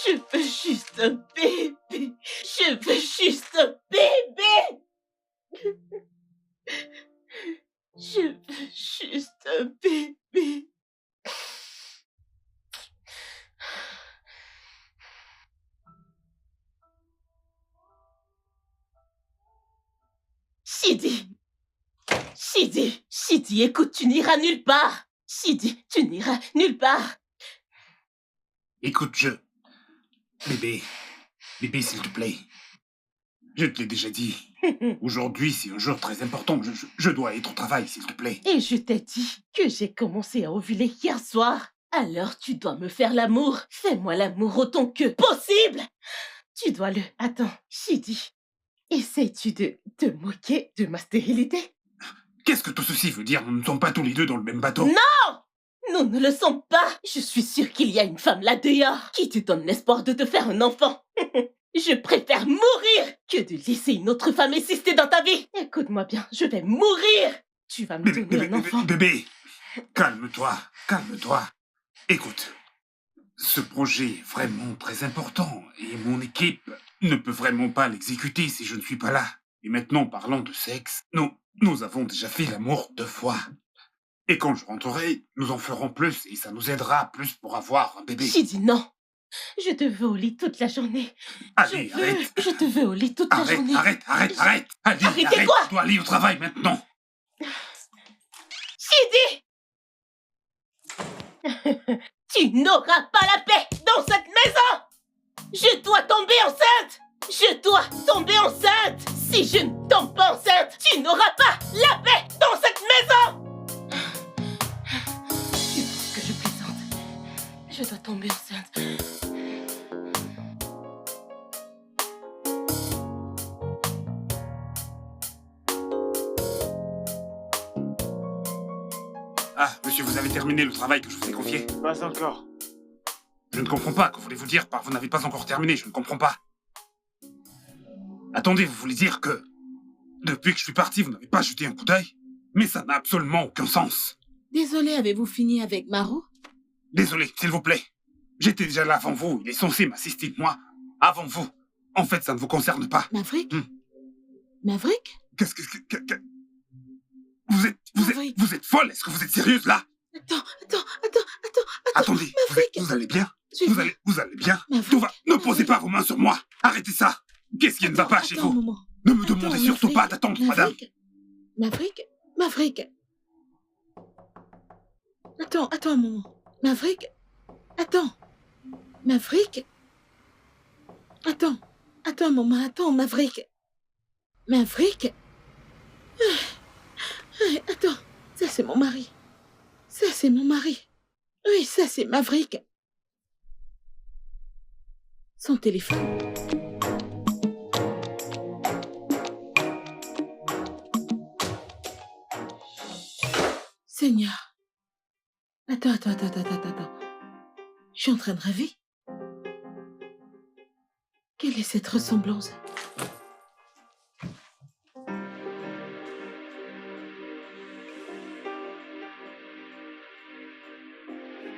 Je veux juste un bébé. Je veux juste un bébé. Je veux juste un bébé. Shidi, écoute, tu n'iras nulle part. Shidi, tu n'iras nulle part. Écoute, Bébé, s'il te plaît. Je te l'ai déjà dit. Aujourd'hui, c'est un jour très important. Je dois être au travail, s'il te plaît. Et je t'ai dit que j'ai commencé à ovuler hier soir. Alors tu dois me faire l'amour. Fais-moi l'amour autant que possible. Tu dois le... Attends, Shidi, essayes-tu de te moquer de ma stérilité? Qu'est-ce que tout ceci veut dire? Nous ne sommes pas tous les deux dans le même bateau. Non! Nous ne le sommes pas. Je suis sûre qu'il y a une femme là dehors qui te donne l'espoir de te faire un enfant. Je préfère mourir que de laisser une autre femme exister dans ta vie. Écoute-moi bien, je vais mourir. Tu vas me donner un enfant. Bébé, calme-toi. Écoute, ce projet est vraiment très important et mon équipe ne peut vraiment pas l'exécuter si je ne suis pas là. Et maintenant, parlant de sexe, nous avons déjà fait l'amour 2 fois. Et quand je rentrerai, nous en ferons plus et ça nous aidera plus pour avoir un bébé. J'ai dit non. Je te veux au lit toute la journée. Allez, arrête. Je te veux au lit toute la journée. Arrête. Allez, Arrêtez arrête. quoi? Tu dois aller au travail maintenant. Shidi! Tu n'auras pas la paix dans cette maison! Je dois tomber enceinte! Si je ne tombe pas enceinte, tu n'auras pas la paix dans cette maison! Tu penses que je plaisante? Je dois tomber enceinte. Ah, monsieur, vous avez terminé le travail que je vous ai confié? Pas encore. Je ne comprends pas. Que voulez-vous dire par vous n'avez pas encore terminé? Je ne comprends pas. Attendez, vous voulez dire que depuis que je suis parti, vous n'avez pas jeté un coup d'œil? Mais ça n'a absolument aucun sens. Désolé, avez-vous fini avec Maro? Désolé, s'il vous plaît. J'étais déjà là avant vous. Il est censé m'assister, moi, avant vous. En fait, ça ne vous concerne pas. Maverick Maverick Qu'est-ce que... Vous êtes folle. Est-ce que vous êtes sérieuse, là? Attends. Attendez, Maverick. vous allez bien? Je vais Vous allez bien? Maverick, Tout va. Ne Maverick. posez pas vos mains sur moi. Arrêtez ça. Qu'est-ce qui ne va pas chez Attends un vous? moment. Ne me Attends, demandez surtout Maverick, pas d'attendre, madame. Maverick. Attends un moment. Maverick. Attends un moment. Attends, Maverick. Attends. Ça, c'est mon mari. Oui, ça, c'est Maverick. Son téléphone. Seigneur. Attends. Je suis en train de rêver. Quelle est cette ressemblance?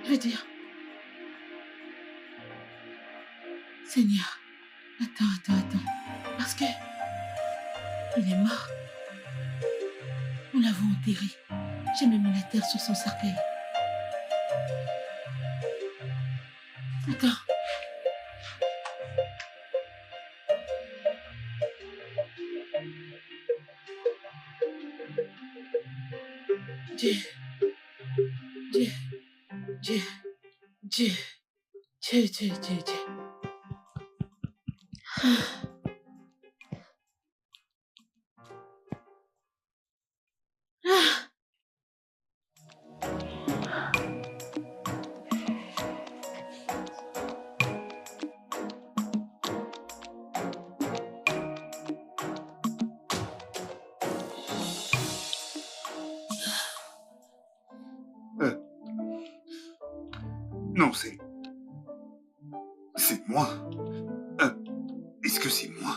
Je veux dire... Seigneur. Attends. Parce que... il est mort. Nous l'avons enterré. J'ai même mis la terre sur son cercueil. Attends. Dieu. Non, c'est moi. Est-ce que c'est moi?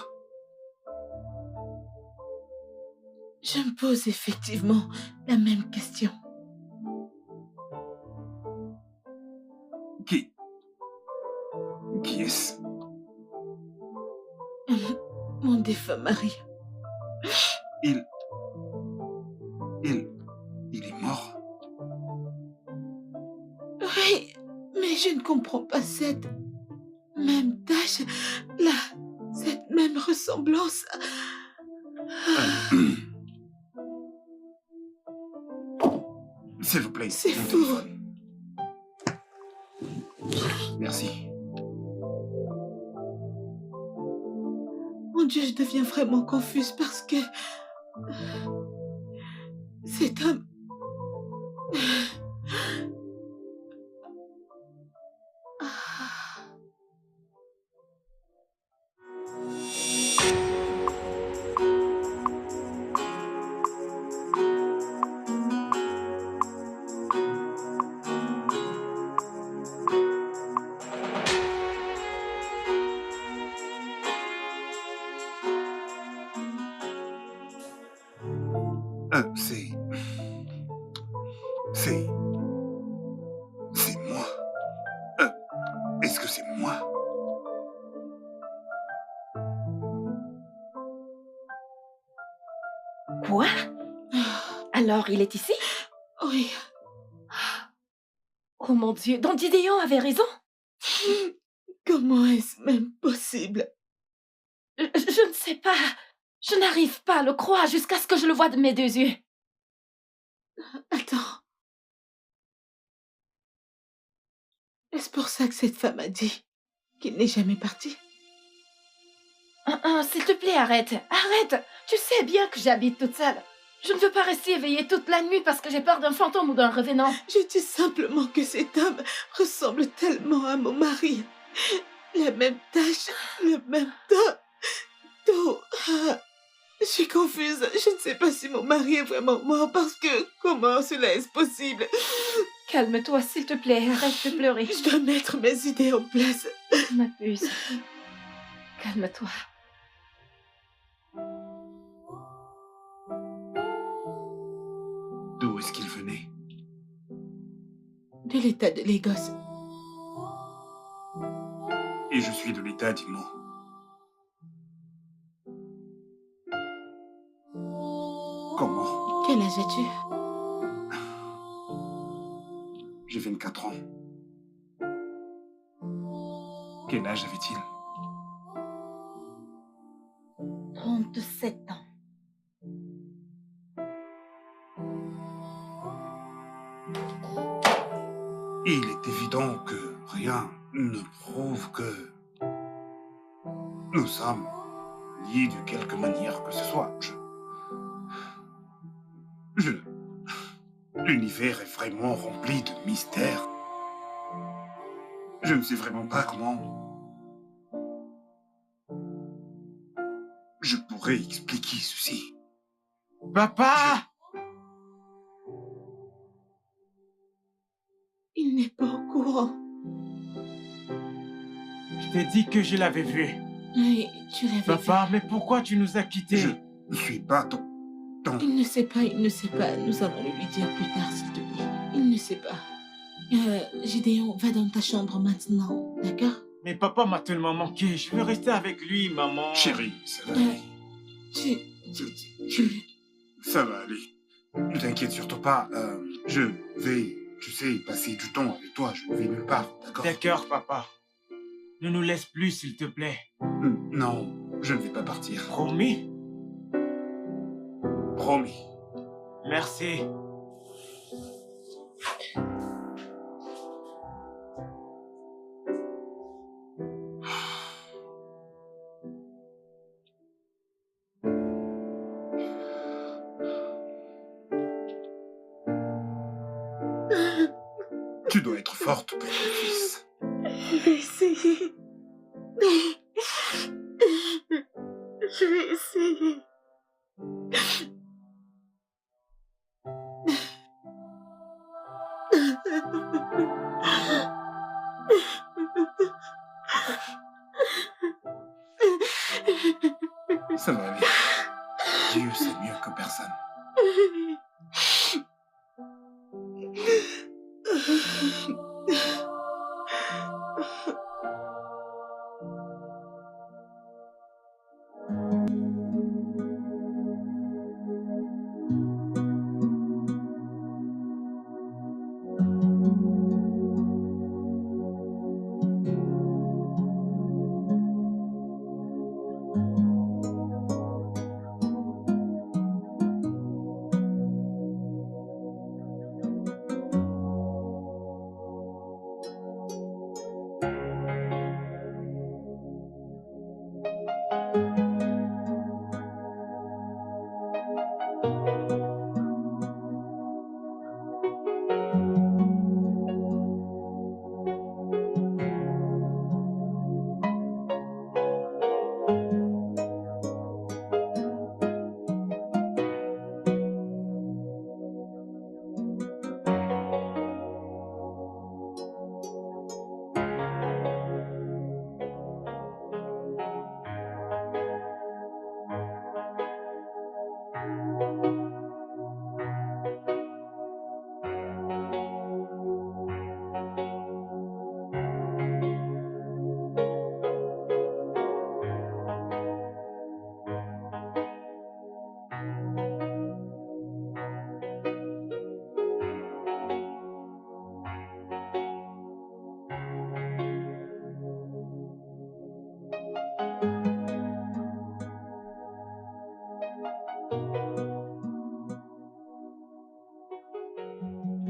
Je me pose effectivement la même question. Qui est-ce? Mon défunt mari. Il est mort? Oui, mais je ne comprends pas cette même tache, cette même ressemblance. S'il vous plaît. C'est mon fou. téléphone. Merci. Mon Dieu, je deviens vraiment confuse parce que... cet homme... C'est moi. Est-ce que c'est moi? Quoi? Alors, il est ici? Oui. Oh mon Dieu, donc Gideon avait raison. Comment est-ce même possible? Je ne sais pas. Je n'arrive pas à le croire jusqu'à ce que je le voie de mes deux yeux. Attends. Est-ce pour ça que cette femme a dit qu'il n'est jamais parti? S'il te plaît, arrête. Tu sais bien que j'habite toute seule. Je ne veux pas rester éveillée toute la nuit parce que j'ai peur d'un fantôme ou d'un revenant. Je dis simplement que cet homme ressemble tellement à mon mari. La même tache, le même dos. Je suis confuse. Je ne sais pas si mon mari est vraiment mort parce que comment cela est possible? Calme-toi, s'il te plaît. Arrête de pleurer. Je dois mettre mes idées en place. Ma puce. Calme-toi. D'où est-ce qu'il venait? de l'État de Lagos. Et je suis de l'État d'Imo. Comment? Quel âge as-tu? J'ai 24 ans. Quel âge avait-il? 37 ans. Il est évident que rien ne prouve que nous sommes liés de quelque manière que ce soit. L'univers est vraiment rempli de mystères. Je ne sais vraiment pas comment je pourrais expliquer ceci. Papa! Il n'est pas au courant. Je t'ai dit que je l'avais vu. Oui, tu l'avais Papa, mais pourquoi tu nous as quittés? Je ne suis pas ton... vu. Il ne sait pas, il ne sait pas. Nous allons le lui dire plus tard, s'il te plaît. Il ne sait pas. Gideon, va dans ta chambre maintenant, d'accord? Mais papa m'a tellement manqué. Je veux rester avec lui, maman. Chérie, ça va aller. Tu... Ça va aller. Ne t'inquiète surtout pas. Je vais, tu sais, passer du temps avec toi. Je ne vais nulle part, d'accord? D'accord, papa. Ne nous laisse plus, s'il te plaît. Non, je ne vais pas partir. Promis? Promis. Merci. Tu dois être forte pour ton fils. Je vais essayer. Je vais essayer. Ça va aller. Dieu sait mieux que personne.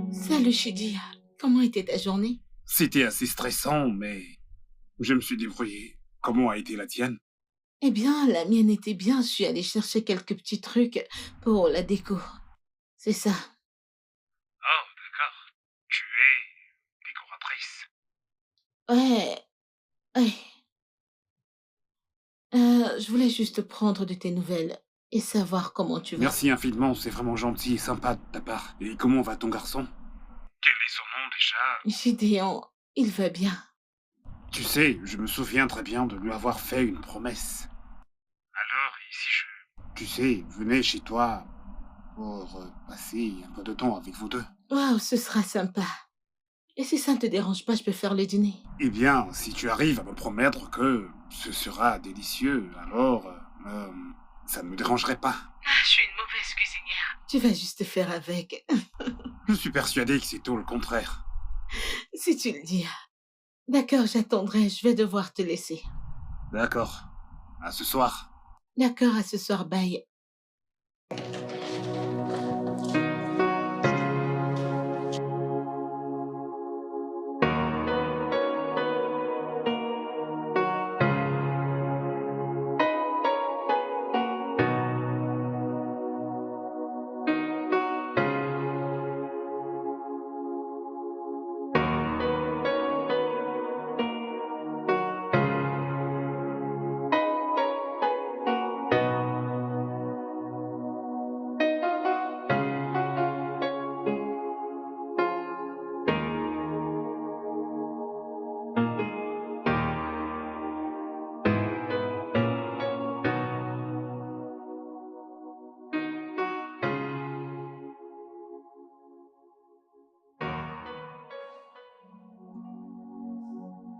Salut Shidia, comment était ta journée? C'était assez stressant, mais je me suis débrouillé. Comment a été la tienne? Eh bien, la mienne était bien, je suis allée chercher quelques petits trucs pour la déco. C'est ça. Oh, d'accord. Tu es décoratrice. Ouais. Je voulais juste prendre de tes nouvelles et savoir comment tu vas. Merci infiniment, c'est vraiment gentil et sympa de ta part. Et comment va ton garçon? Quel est son nom déjà? Gideon, il va bien. Tu sais, je me souviens très bien de lui avoir fait une promesse. Alors, et si tu sais, venais chez toi pour passer un peu de temps avec vous deux? Waouh, ce sera sympa. Et si ça ne te dérange pas, je peux faire le dîner. Eh bien, si tu arrives à me promettre que ce sera délicieux, alors ça ne me dérangerait pas. Ah, je suis une mauvaise cuisinière. Tu vas juste faire avec. Je suis persuadé que c'est tout le contraire. Si tu le dis. D'accord, j'attendrai. Je vais devoir te laisser. D'accord. À ce soir. D'accord, à ce soir, bye.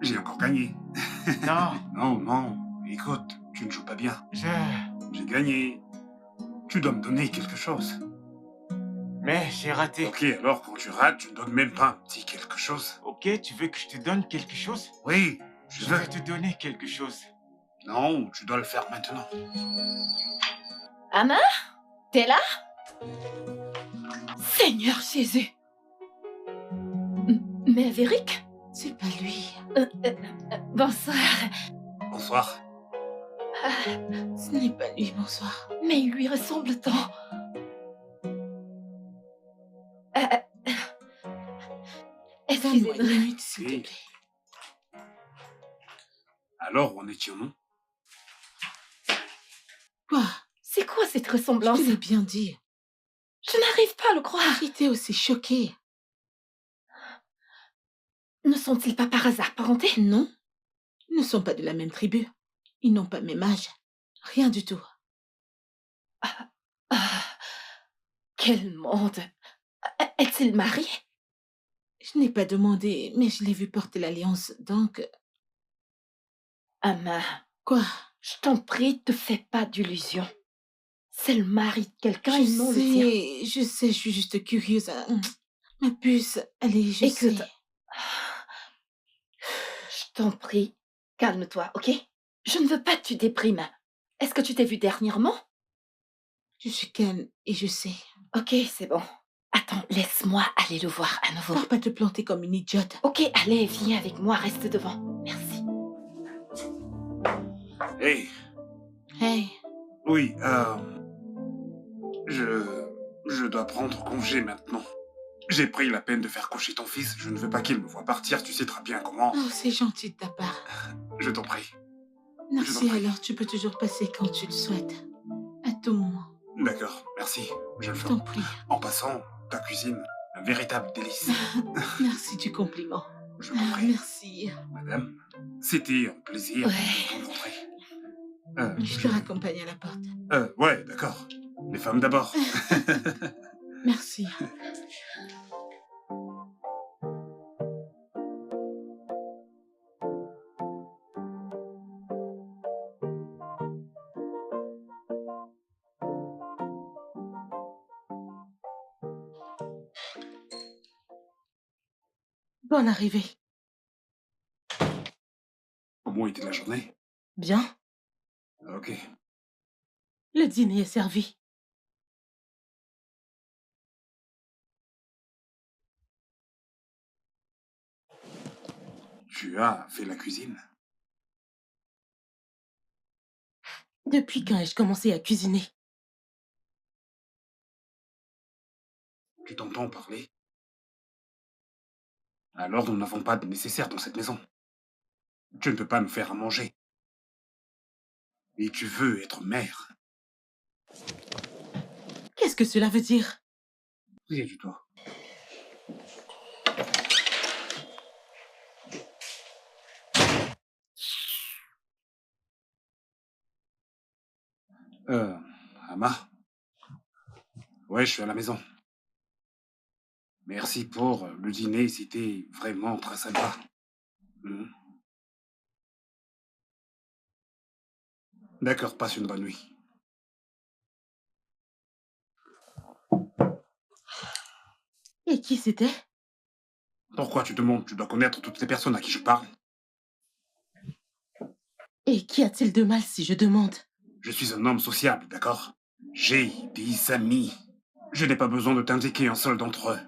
J'ai encore gagné. Non, Non, non. Écoute, tu ne joues pas bien. je... J'ai gagné. Tu dois me donner quelque chose. Mais j'ai raté. Ok, alors quand tu rates, tu ne donnes même pas un petit quelque chose. Ok, tu veux que je te donne quelque chose? Oui, je Je veux. vais te donner quelque chose. Non, tu dois le faire maintenant. Anna? T'es là? Seigneur Jésus! Maverick? C'est pas lui. Bonsoir. Bonsoir. Ce n'est pas lui, bonsoir. Mais il lui ressemble tant. Donne-moi Excusez-moi. 1 minute, s'il Oui. te plaît. Alors, où en étions-nous? Quoi? C'est quoi cette Je ressemblance? te l'ai bien dit. Je n'arrive pas à le croire. J'étais aussi choquée. Ne sont-ils pas par hasard parentés? Non, ils ne sont pas de la même tribu. Ils n'ont pas le même âge. Rien du tout. Ah, quel monde! Est-il marié? Je n'ai pas demandé, mais je l'ai vu porter l'alliance, donc... Anna, Quoi? je t'en prie, te fais pas d'illusions. C'est le mari de quelqu'un et non le tien. je sais, je suis juste curieuse. Ma puce, allez, je Écoute, sais. je t'en prie, calme-toi, ok? Je ne veux pas que tu déprimes. Est-ce que tu t'es vu dernièrement? Je suis calme et je sais. Ok, c'est bon. Attends, laisse-moi aller le voir à nouveau. Faut pas te planter comme une idiote. Ok, allez, viens avec moi, reste devant. Merci. Hey, Hey, oui, je dois prendre congé maintenant. J'ai pris la peine de faire coucher ton fils. Je ne veux pas qu'il me voie partir. Tu sais très bien comment. oh, c'est gentil de ta part. Je t'en prie. Merci, prie. alors tu peux toujours passer quand tu le souhaites. À tout moment. D'accord, merci. Je le Je ferai. t'en prie. En passant, ta cuisine, un véritable délice. Merci du compliment. Je t'en prie. Merci. Madame, c'était un plaisir Ouais. de vous rencontrer. Je te raccompagne à la porte. Ouais, d'accord. Les femmes d'abord. Merci. Bonne arrivée. Comment était la journée? Bien, Ok. le dîner est servi. Tu as fait la cuisine? Depuis quand ai-je commencé à cuisiner? Tu t'entends parler? Alors nous n'avons pas de nécessaire dans cette maison. Tu ne peux pas nous faire à manger. Et tu veux être mère. Qu'est-ce que cela veut dire? Rien du tout. Ama? Ouais, je suis à la maison. Merci pour le dîner, c'était vraiment très sympa. Hmm. D'accord, passe une bonne nuit. Et qui c'était? Pourquoi tu demandes? Tu dois connaître toutes les personnes à qui je parle. Et qu'y a-t-il de mal si je demande? Je suis un homme sociable, d'accord? J'ai des amis. Je n'ai pas besoin de t'indiquer un seul d'entre eux.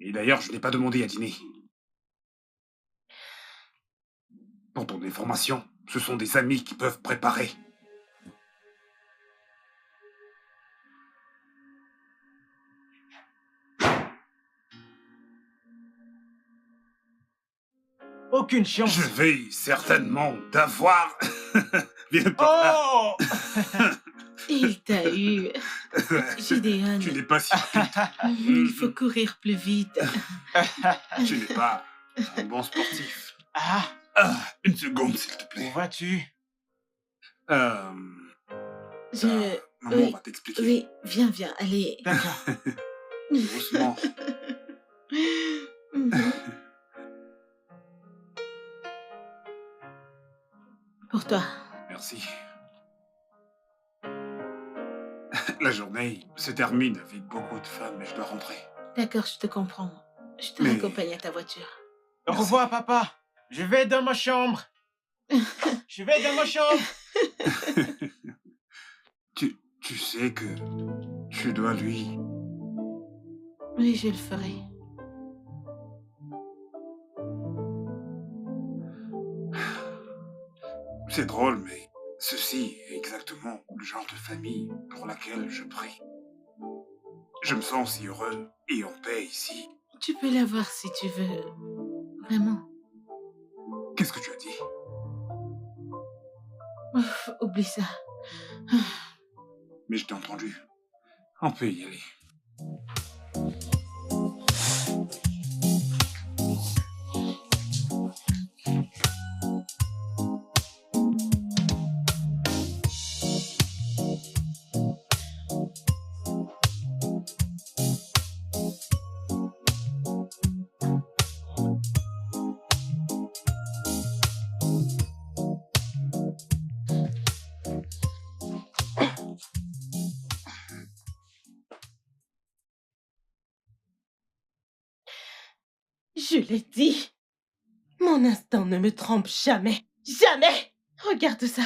Et d'ailleurs, je n'ai pas demandé à dîner. Pour ton information, ce sont des amis qui peuvent préparer. Aucune chance. Je vais certainement t'avoir. Viens par là. Oh Il t'a eu. Gideon, Tu n'es pas si rapide. il faut courir plus vite. Tu n'es pas un bon sportif. Ah, Une seconde, s'il te où plaît. vas-tu? Maman Oui, va t'expliquer. oui, viens, allez. D'accord. Doucement. Mhm. Pour toi. Merci. La journée se termine avec beaucoup de femmes, mais je dois rentrer. D'accord, je te comprends. Je te Mais- raccompagne à ta voiture. Au revoir, papa. Je vais dans ma chambre. Je vais dans ma chambre. Tu sais que tu dois lui... Oui, je le ferai. C'est drôle, mais ceci est exactement le genre de famille pour laquelle je prie. Je me sens si heureux et en paix ici. Tu peux l'avoir si tu veux. Vraiment. Qu'est-ce que tu as dit? Ouf, oublie ça. Mais je t'ai entendu. On peut y aller. Je l'ai dit. Mon instinct ne me trompe jamais. Jamais! Regarde ça.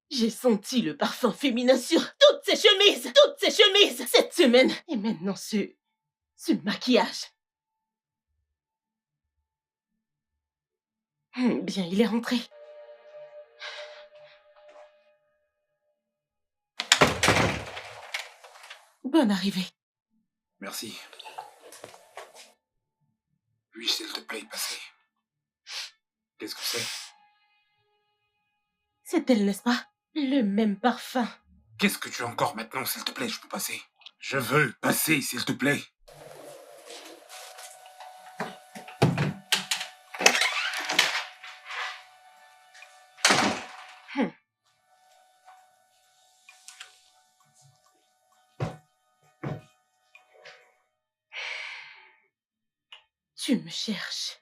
J'ai senti le parfum féminin sur toutes ces chemises! Toutes ces chemises! Cette semaine! Et maintenant ce maquillage. Bien, il est rentré. Bonne arrivée. Merci. Puis-je, s'il te plaît, passer? Qu'est-ce que c'est? C'est elle, n'est-ce pas? Le même parfum. Qu'est-ce que tu as encore maintenant, s'il te plaît? Je peux passer. Je veux passer, s'il te plaît. Tu me cherches.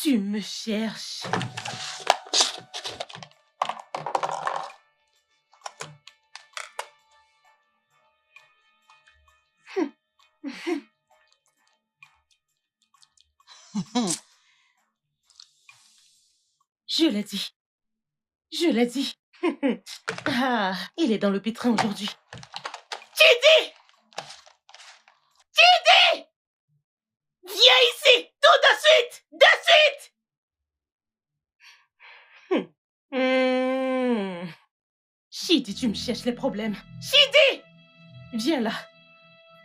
Tu me cherches. Je l'ai dit. Je l'ai dit. Ah, il est dans le pétrin aujourd'hui. Chidi! Chidi! Viens ici! Tout de suite! De suite! Chidi, tu me cherches les problèmes. Chidi! Viens là.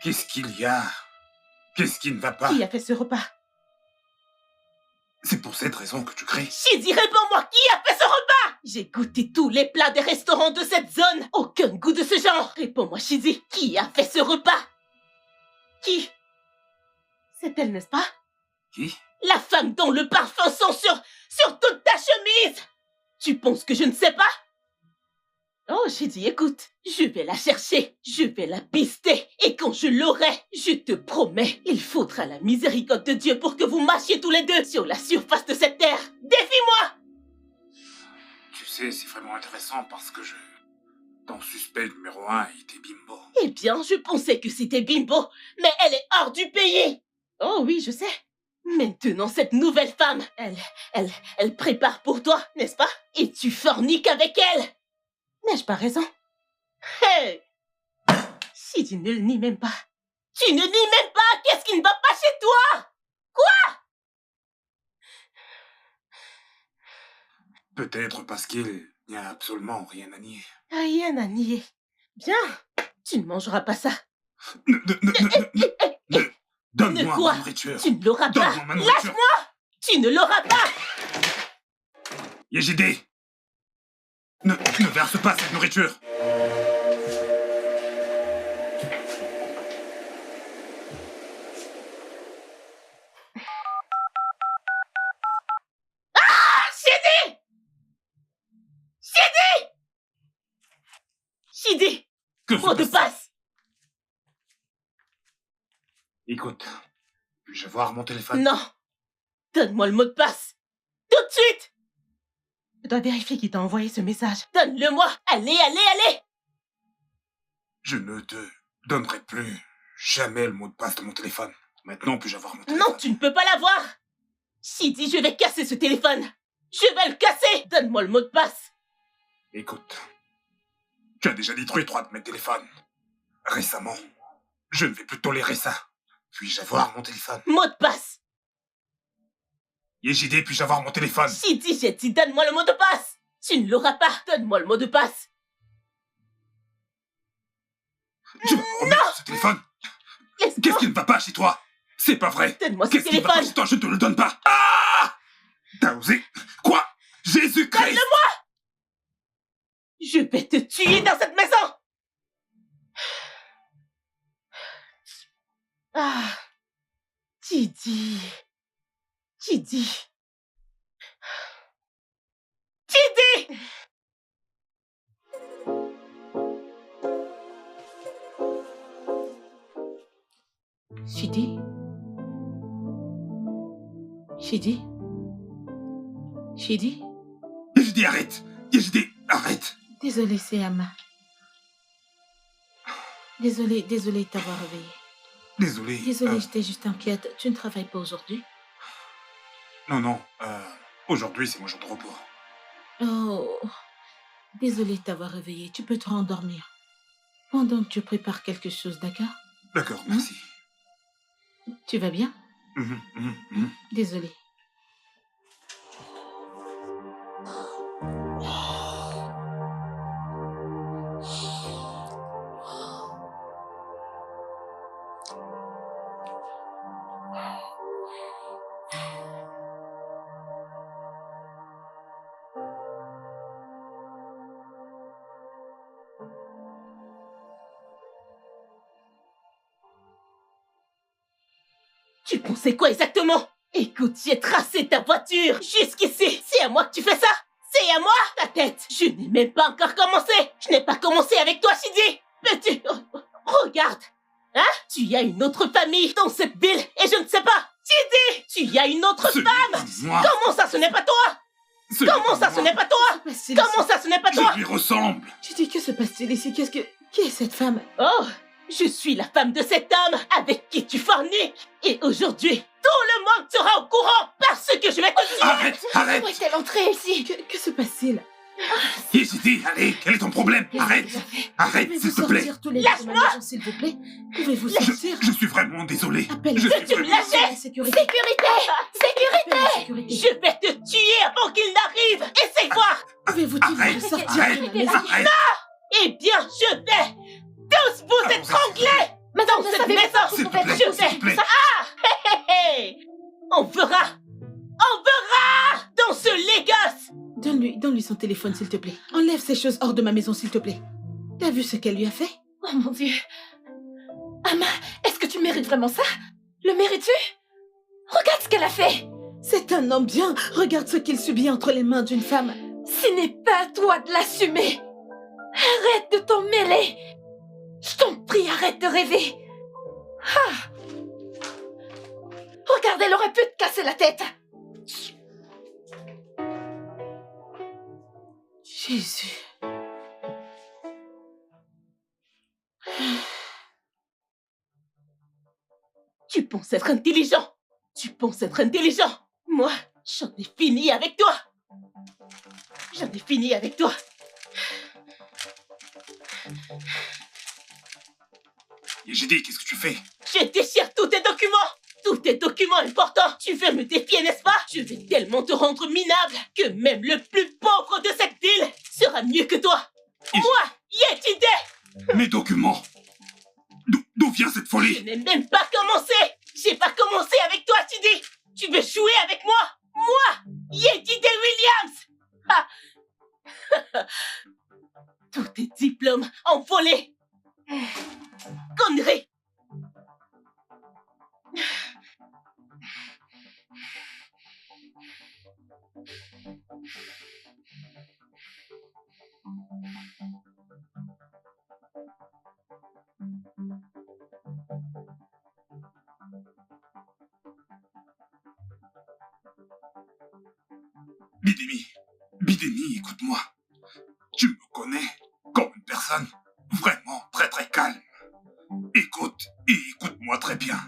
Qu'est-ce qu'il y a? Qu'est-ce qui ne va pas? Qui a fait ce repas? C'est pour cette raison que tu cries? Chidi, réponds-moi, qui a fait ce repas? J'ai goûté tous les plats des restaurants de cette zone. Aucun goût de ce genre. Réponds-moi, Chidi, qui a fait ce repas? Qui? C'est elle, n'est-ce pas? Qui? La femme dont le parfum sent sur toute ta chemise. Tu penses que je ne sais pas? Oh, j'ai dit, écoute, je vais la chercher, je vais la pister, et quand je l'aurai, je te promets, il faudra la miséricorde de Dieu pour que vous marchiez tous les deux sur la surface de cette terre. Défie-moi! Tu sais, c'est vraiment intéressant parce que ton suspect numéro 1 était Bimbo. Eh bien, je pensais que c'était Bimbo, mais elle est hors du pays. Oh oui, je sais. Maintenant, cette nouvelle femme, elle prépare pour toi, n'est-ce pas? Et tu forniques avec elle. N'ai-je pas raison? Hey! Si tu ne le nies même pas. Tu ne nies même pas! Qu'est-ce qui ne va pas chez toi? Quoi? Peut-être parce qu'il n'y a absolument rien à nier. Rien à nier. Bien, tu ne mangeras pas ça. Donne-moi quoi? ma nourriture. Tu ne l'auras pas. Donne-moi ma nourriture. Lâche-moi! Tu ne l'auras pas. Yejide, ne verse pas cette nourriture. Shidi! Que Mot de se passe-t-il? passe! Écoute, puis-je voir mon téléphone? Non! Donne-moi le mot de passe! Tout de suite! Je dois vérifier qui t'a envoyé ce message. Donne-le-moi! Allez, allez, allez! Je ne te donnerai plus jamais le mot de passe de mon téléphone. Maintenant, puis-je avoir mon téléphone? Non, tu ne peux pas l'avoir! Shidi, je vais casser ce téléphone! Je vais le casser! Donne-moi le mot de passe! Écoute, tu as déjà détruit 3 de mes téléphones. Récemment, je ne vais plus tolérer ça. Puis-je avoir mon téléphone? Mot de passe! Yejide, puis-je avoir mon téléphone? Shidi, j'ai dit donne-moi le mot de passe! Tu ne l'auras pas! Donne-moi le mot de passe! Tu vas me remettre ce téléphone? Laisse-moi! Qu'est-ce qui ne va pas chez toi? C'est pas vrai! Donne-moi ce Qu'est-ce qui ne va pas téléphone! chez toi? Je ne te le donne pas! Ah! T'as osé? Quoi? Jésus-Christ! Donne-le-moi! Je vais te tuer dans cette maison! Ah! Didi! Didi! Didi! Shidi? Shidi? Shidi? Yejide, arrête! Yejide, arrête! Désolée, c'est Amma. Désolée de t'avoir réveillée. Désolé. Désolée, j'étais juste inquiète. Tu ne travailles pas aujourd'hui? Non. Aujourd'hui, c'est mon jour de repos. Oh, désolée de t'avoir réveillée. Tu peux te rendormir. Pendant que tu prépares quelque chose, d'accord? D'accord, merci. Tu vas bien? Désolée. Tu pensais quoi exactement? Écoute, j'ai tracé ta voiture jusqu'ici. C'est à moi que tu fais ça? C'est à moi? Ta tête. Je n'ai même pas encore commencé. Je n'ai pas commencé avec toi, Shidi. Mais tu... Regarde. Hein? Tu as une autre famille dans cette ville et je ne sais pas. Shidi, tu as une autre femme. Moi. Comment ça, ce n'est pas toi? Comment ça, ce n'est pas toi? Comment ça, ce n'est pas toi? Je lui ressemble. Tu dis, que se passe-t-il ici? Qui est cette femme? Oh, je suis la femme de cet homme avec qui tu forniques. Et aujourd'hui, tout le monde sera au courant parce que je vais te tuer. Arrête! Où est-elle entrée ici? Que se passe-t-il? Yejide, allez, quel est ton problème? Arrête! Arrête, Pouvez-vous s'il te plaît! sortir tous les deux de ma maison, s'il vous plaît? Pouvez-vous sortir? Je suis vraiment désolé. Appelle Je suis tu me vraiment... lâches? la sécurité. Sécurité! Sécurité! Appelle la sécurité. Je vais te tuer avant qu'il n'arrive. Essaye voir. Pouvez-vous dire Arrête, de sortir de ma arrête, maison? arrête! Eh bien, je vais tous vous Allons-y. étrangler Madame, dans ne cette savez maison. pas S'il vous te plaît, pouvez s'il te plaît. Hé, hé. On verra dans ce Lagos. Donne-lui son téléphone, s'il te plaît. Enlève ces choses hors de ma maison, s'il te plaît. T'as vu ce qu'elle lui a fait? Oh mon Dieu! Amma, est-ce que tu mérites vraiment ça? Le mérites-tu? Regarde ce qu'elle a fait! C'est un homme bien. Regarde ce qu'il subit entre les mains d'une femme. Ce n'est pas à toi de l'assumer! Arrête de t'en mêler. Je t'en prie, arrête de rêver. Ah. Regarde, elle aurait pu te casser la tête. Jésus. Tu penses être intelligent. Tu penses être intelligent. Moi, j'en ai fini avec toi. J'en ai fini avec toi. Yejide, qu'est-ce que tu fais? Je déchire tous tes documents. Tous tes documents importants. Tu veux me défier, n'est-ce pas? Je vais tellement te rendre minable que même le plus pauvre de cette ville sera mieux que toi. Moi, Yejide. Mes documents. D'où vient cette Je folie? n'ai même pas commencé. J'ai pas commencé avec toi, Chidi. Tu veux jouer avec moi? Moi, Yejide Williams. Ah. Tous tes diplômes envolés. Connerie. Bidemi, écoute-moi. Tu me connais comme une personne vraiment très très calme. Écoute, et écoute-moi très bien.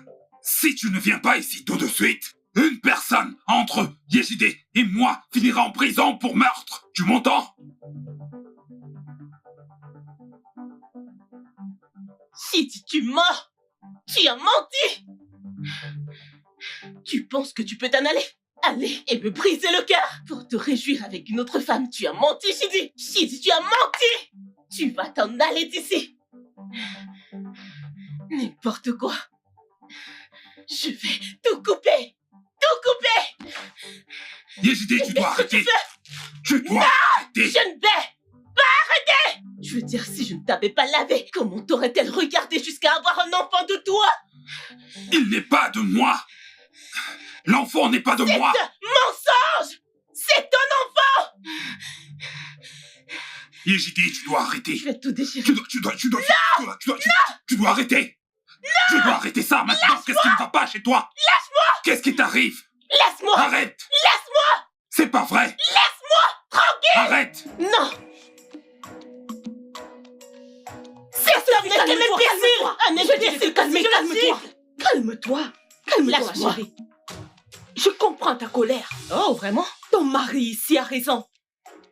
Si tu ne viens pas ici tout de suite, une personne entre Yejide et moi finira en prison pour meurtre. Tu m'entends? Si tu mens, tu as menti. Tu penses que tu peux t'en aller? Aller et me briser le cœur pour te réjouir avec une autre femme. Tu as menti, Shidi. Shidi, tu as menti. Tu vas t'en aller d'ici. N'importe quoi. Je vais tout couper. Tout couper. Yejide, tu dois arrêter. Tu dois arrêter. Je ne vais pas arrêter. Je veux dire, si je ne t'avais pas lavé, comment t'aurait-elle regardé jusqu'à avoir un enfant de toi? Il n'est pas de moi. L'enfant n'est pas de moi. Mensonge. C'est ton enfant. Yejide, tu dois arrêter. Je vais tout déchirer. Tu dois arrêter. Je dois arrêter ça maintenant. Qu'est-ce qui ne va pas chez toi? Laisse-moi. Qu'est-ce qui t'arrive? Laisse-moi. Arrête. Laisse-moi. C'est pas vrai. Laisse-moi tranquille. Arrête. Non. C'est un mec imbécile. Un imbécile. Calme-toi. Calme-toi. Calme-toi, Lâche-moi. chérie. Je comprends ta colère. Oh, vraiment? Ton mari ici a raison.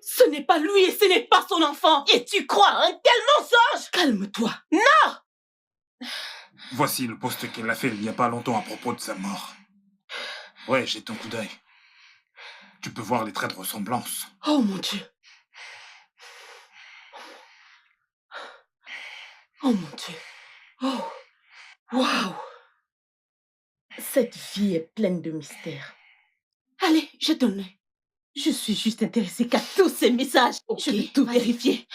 Ce n'est pas lui et ce n'est pas son enfant. Et tu crois à un tel mensonge? Calme-toi. Voici le post qu'elle a fait il n'y a pas longtemps à propos de sa mort. Ouais, j'ai ton coup d'œil. Tu peux voir les traits de ressemblance. Oh mon Dieu. Oh mon Dieu. Oh. Waouh. Cette vie est pleine de mystères. Allez, je te le mets. Je suis juste intéressée qu'à tous ces messages. Ok, Je vais tout vas-y. vérifier.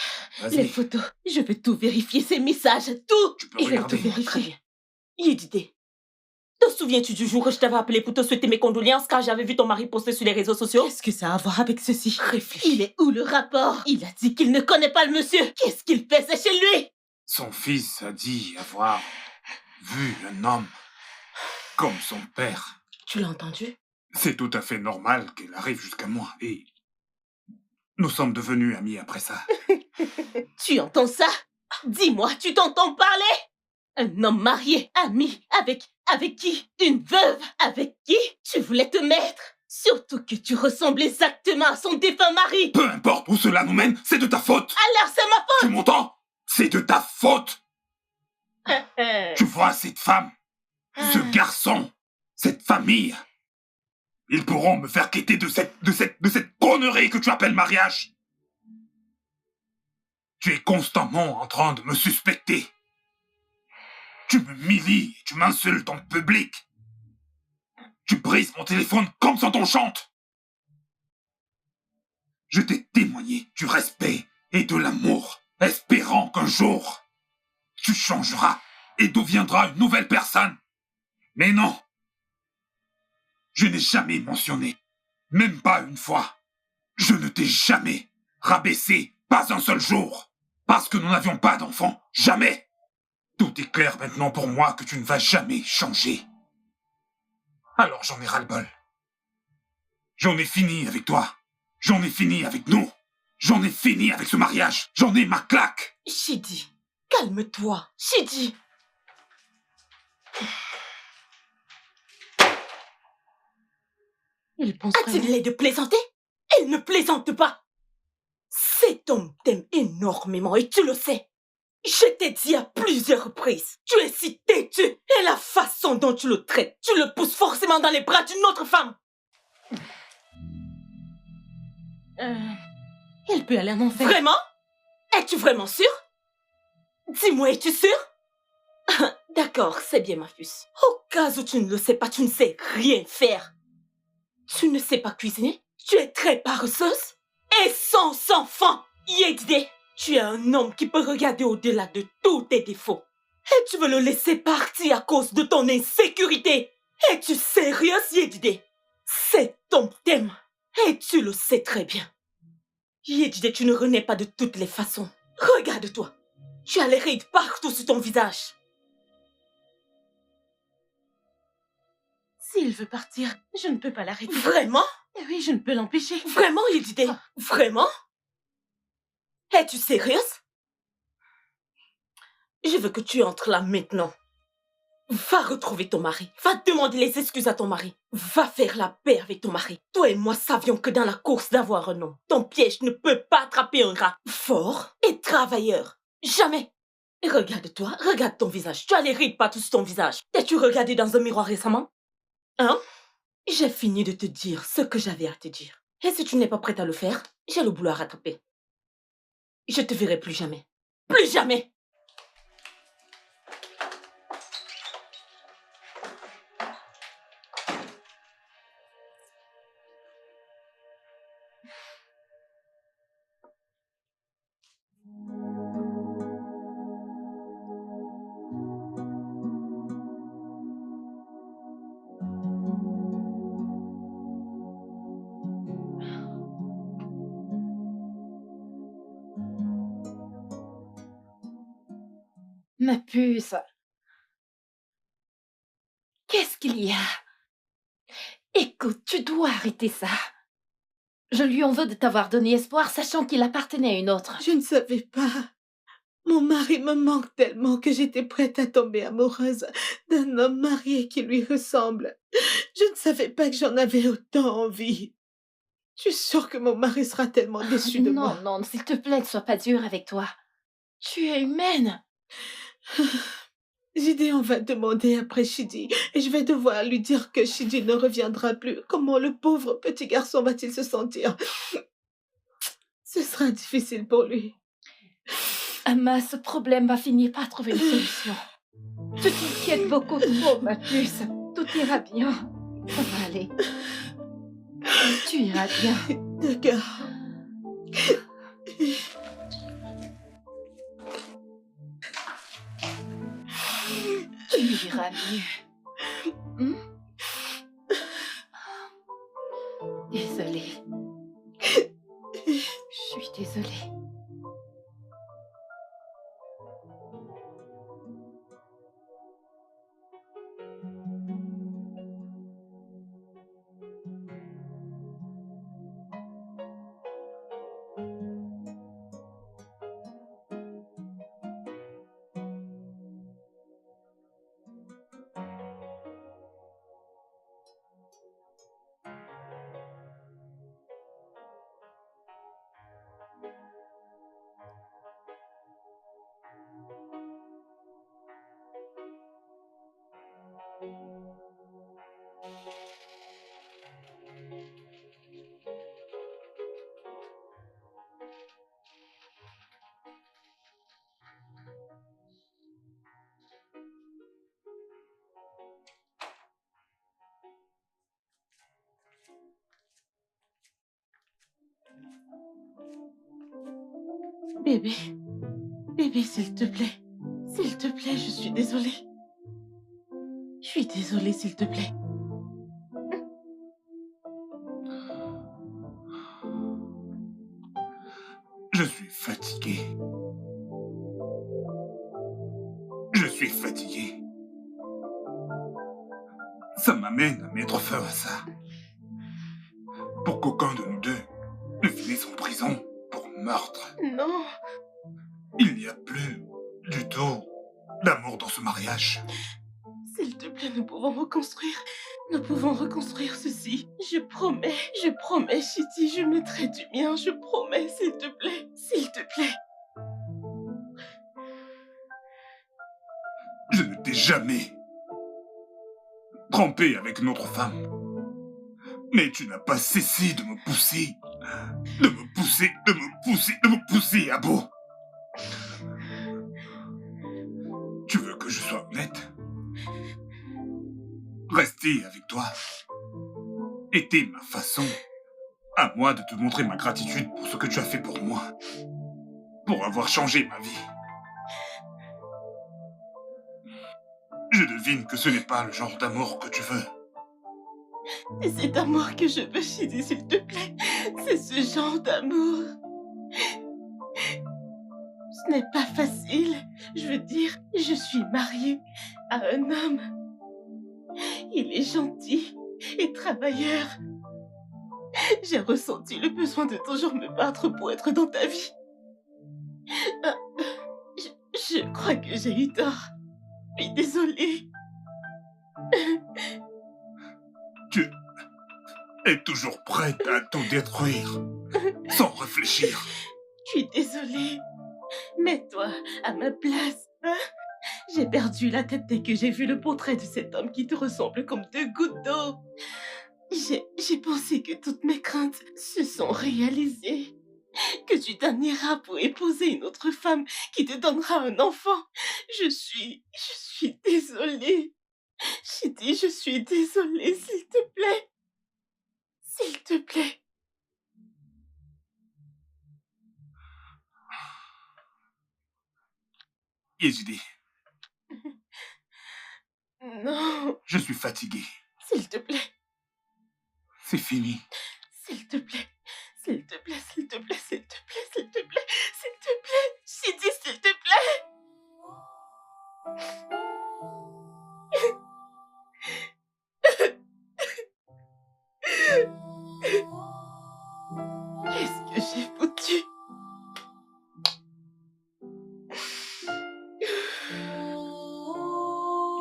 Les Vas-y, photos. Je vais tout vérifier, ces messages. Tout. tu peux Et je vais tout regarder. Très vérifier. bien. Yedide, te souviens-tu du jour où je t'avais appelé pour te souhaiter mes condoléances car j'avais vu ton mari poster sur les réseaux sociaux? Qu'est-ce que ça a à voir avec ceci? Réfléchis. Il est où le rapport? Il a dit qu'il ne connaît pas le monsieur. Qu'est-ce qu'il faisait chez lui? Son fils a dit avoir vu un homme comme son père. Tu l'as entendu? C'est tout à fait normal qu'elle arrive jusqu'à moi et nous sommes devenus amis après ça. Tu entends ça? Dis-moi, tu t'entends parler? Un homme marié, ami, avec qui? Une veuve, avec qui tu voulais te mettre? Surtout que tu ressembles exactement à son défunt mari. Peu importe où cela nous mène, c'est de ta faute. Alors c'est ma Tu m'entends? C'est de ta faute. faute. Tu vois cette femme, ce garçon, cette famille. Ils pourront me faire quitter de cette connerie que tu appelles mariage. Tu es constamment en train de me suspecter. Tu me humilies, tu m'insultes en public. Tu brises mon téléphone comme sans ton chante. Je t'ai témoigné du respect et de l'amour, espérant qu'un jour, tu changeras et deviendras une nouvelle personne. Mais non. Je n'ai jamais mentionné, même pas une fois. Je ne t'ai jamais rabaissé, pas un seul jour. Parce que nous n'avions pas d'enfants. Jamais. Tout est clair maintenant pour moi que tu ne vas jamais changer. Alors j'en ai ras-le-bol. J'en ai fini avec toi. J'en ai fini avec nous. J'en ai fini avec ce mariage. J'en ai ma claque. Chidi, calme-toi. Chidi. Il pense A-t-il vraiment... l'air de plaisanter? Elle ne plaisante pas. Cet homme t'aime énormément et tu le sais. Je t'ai dit à plusieurs reprises. Tu es si têtu et la façon dont tu le traites, tu le pousses forcément dans les bras d'une autre femme. Il peut aller en enfer. Vraiment? Es-tu vraiment sûr? Dis-moi, es-tu sûr? D'accord, c'est bien, ma puce. Au cas où tu ne le sais pas, tu ne sais rien faire. Tu ne sais pas cuisiner? Tu es très paresseuse? Et sans enfant! Yedide, tu es un homme qui peut regarder au-delà de tous tes défauts. Et tu veux le laisser partir à cause de ton insécurité. Es-tu sérieuse, Yedide? Cet homme t'aime. Et tu le sais très bien. Yedide, tu ne renais pas de toutes les façons. Regarde-toi. Tu as les rides partout sur ton visage. S'il veut partir, je ne peux pas l'arrêter. Vraiment? Eh oui, je ne peux l'empêcher. Vraiment, Yedide? Vraiment? Es-tu sérieuse? Je veux que tu entres là maintenant. Va retrouver ton mari. Va demander les excuses à ton mari. Va faire la paix avec ton mari. Toi et moi savions que dans la course d'avoir un homme, ton piège ne peut pas attraper un rat. Fort et travailleur. Jamais. Et regarde-toi, regarde ton visage. Tu as les rides partout sur ton visage. T'es-tu regardé dans un miroir récemment? Hein? J'ai fini de te dire ce que j'avais à te dire. Et si tu n'es pas prête à le faire, j'ai le boulot à rattraper. Je te verrai plus jamais. Plus jamais! Ma puce. Qu'est-ce qu'il y a? Écoute, tu dois arrêter ça. Je lui en veux de t'avoir donné espoir, sachant qu'il appartenait à une autre. Je ne savais pas. Mon mari me manque tellement que j'étais prête à tomber amoureuse d'un homme marié qui lui ressemble. Je ne savais pas que j'en avais autant envie. Je suis sûre que mon mari sera tellement déçu de moi. Non, s'il te plaît, ne sois pas dure avec toi. Tu es humaine. Gideon va demander après Shidi et je vais devoir lui dire que Shidi ne reviendra plus. Comment le pauvre petit garçon va-t-il se sentir? Ce sera difficile pour lui. Amma, ce problème va finir par trouver une solution. Tu t'inquiètes beaucoup trop, ma puce. Tout ira bien. Ça va aller. Tu iras bien. D'accord. Tu iras mieux. Hmm? Désolée. Je suis désolée. Bébé. Bébé, s'il te plaît. S'il te plaît, je suis désolée. Je suis désolée, s'il te plaît. Je suis fatigué. suis fatigué. Ça m'amène à mettre fin à ça. Pour qu'aucun de nous deux ne finisse en prison pour meurtre. Non, Il n'y a plus du tout d'amour dans ce mariage. s'il te plaît, nous pouvons reconstruire. Nous pouvons reconstruire ceci. Je promets, Chidi, je mettrai du mien, je promets, s'il te plaît, s'il te plaît. Je ne t'ai jamais trompé avec une autre femme. Mais tu n'as pas cessé de me pousser. De me pousser, de me pousser, de me pousser à bout. Tu veux que je sois honnête? Rester avec toi était ma façon à moi de te montrer ma gratitude pour ce que tu as fait pour moi. Pour avoir changé ma vie. Je devine que ce n'est pas le genre d'amour que tu veux. C'est cet amour que je veux, Chidi, s'il te plaît. C'est ce genre d'amour. Ce n'est pas facile. Je veux dire, je suis mariée à un homme. Il est gentil et travailleur. J'ai ressenti le besoin de toujours me battre pour être dans ta vie. Je crois que j'ai eu tort. Je suis désolée. Tu es toujours prête à tout détruire, sans réfléchir. Je suis désolée. Mets-toi à ma place. Hein? J'ai perdu la tête dès que j'ai vu le portrait de cet homme qui te ressemble comme 2 gouttes d'eau. J'ai pensé que toutes mes craintes se sont réalisées. Que tu t'en iras pour épouser une autre femme qui te donnera un enfant. Je suis désolée. Chidi, je suis désolée, s'il te plaît. S'il te plaît. Yezidi, Non, je suis fatigué. s'il te plaît. C'est fini. S'il te plaît. S'il te plaît, s'il te plaît, s'il te plaît, s'il te plaît, s'il te plaît. Chidi, s'il te plaît. Qu'est-ce que j'ai foutu?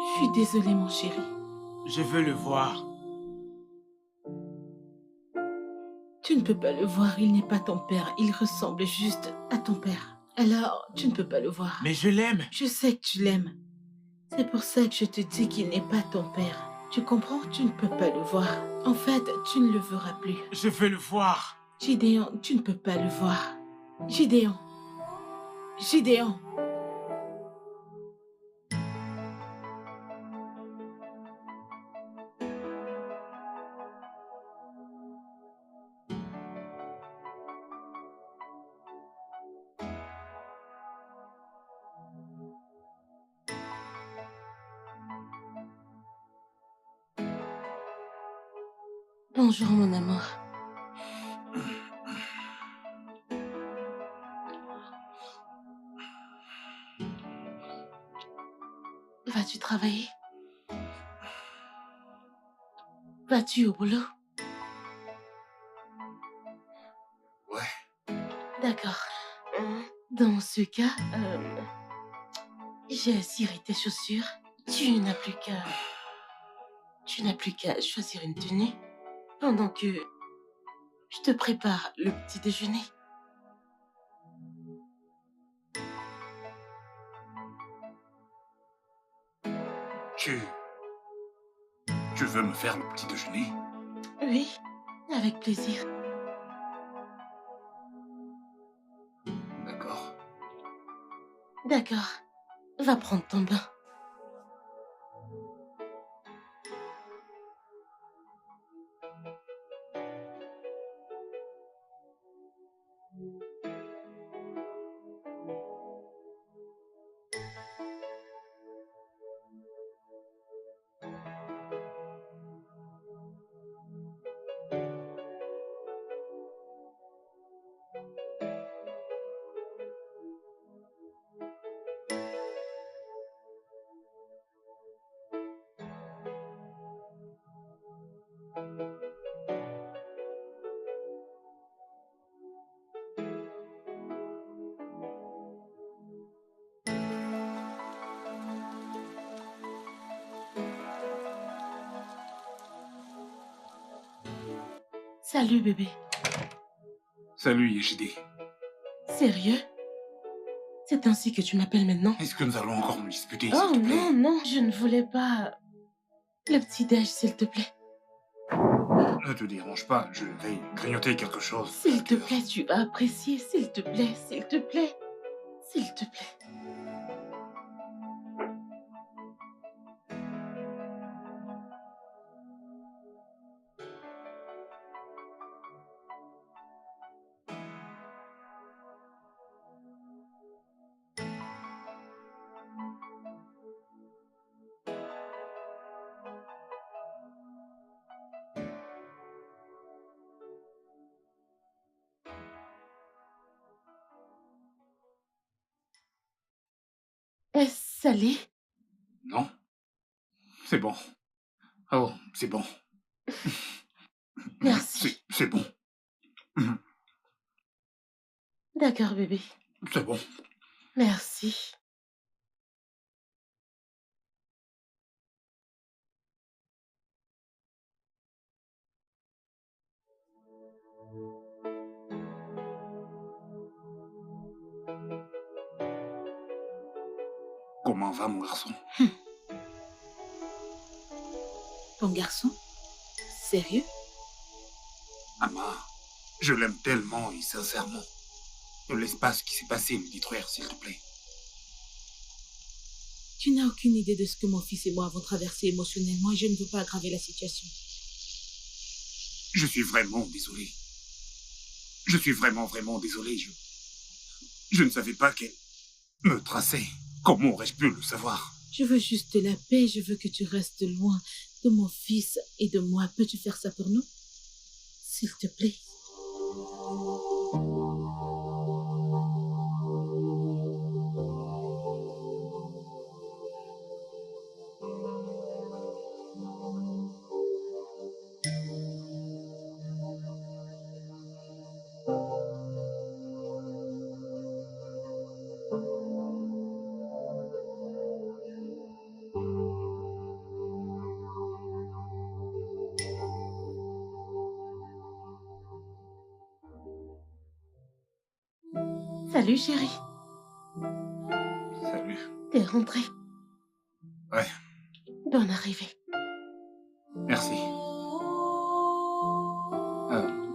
Je suis désolée, mon chéri. Je veux le voir. Tu ne peux pas le voir, il n'est pas ton père. Il ressemble juste à ton père. Alors, tu ne peux pas le voir. Mais je l'aime. Je sais que tu l'aimes. C'est pour ça que je te dis qu'il n'est pas ton père. Tu comprends? Tu ne peux pas le voir. En fait, tu ne le verras plus. Je veux le voir. Gideon, tu ne peux pas le voir. Gideon. Gideon. Bonjour, mon amour. Vas-tu travailler? Vas-tu au boulot? Ouais. D'accord. Dans ce cas, j'ai ciré tes chaussures. Tu n'as plus qu'à choisir une tenue pendant que je te prépare le petit déjeuner. Tu veux me faire le petit déjeuner? Oui, avec plaisir. D'accord. D'accord. Va prendre ton bain. Salut, bébé. Salut, Yejide. Sérieux? C'est ainsi que tu m'appelles maintenant? Est-ce que nous allons encore nous disputer, Oh s'il te plaît? non, non, je ne voulais pas... Le petit-déj, s'il te plaît. Ne te dérange pas, je vais grignoter quelque chose. S'il te plaît, tu vas apprécier. S'il te plaît, s'il te plaît. S'il te plaît. Est-ce salé? Non? C'est bon. Oh, c'est bon. Merci. C'est bon. D'accord, bébé. C'est bon. Merci. Comment va, mon garçon? Ton garçon? Sérieux? Ama, je l'aime tellement et sincèrement. Ne laisse pas ce qui s'est passé me détruire, s'il te plaît. Tu n'as aucune idée de ce que mon fils et moi avons traversé émotionnellement et je ne veux pas aggraver la situation. Je suis vraiment désolé. Je suis vraiment désolé. Je ne savais pas qu'elle me traçait. Comment aurais-je pu le savoir? Je veux juste la paix, je veux que tu restes loin de mon fils et de moi. Peux-tu faire ça pour nous? S'il te plaît. Salut, chérie. Salut. T'es rentrée. Ouais, Bonne arrivée. merci.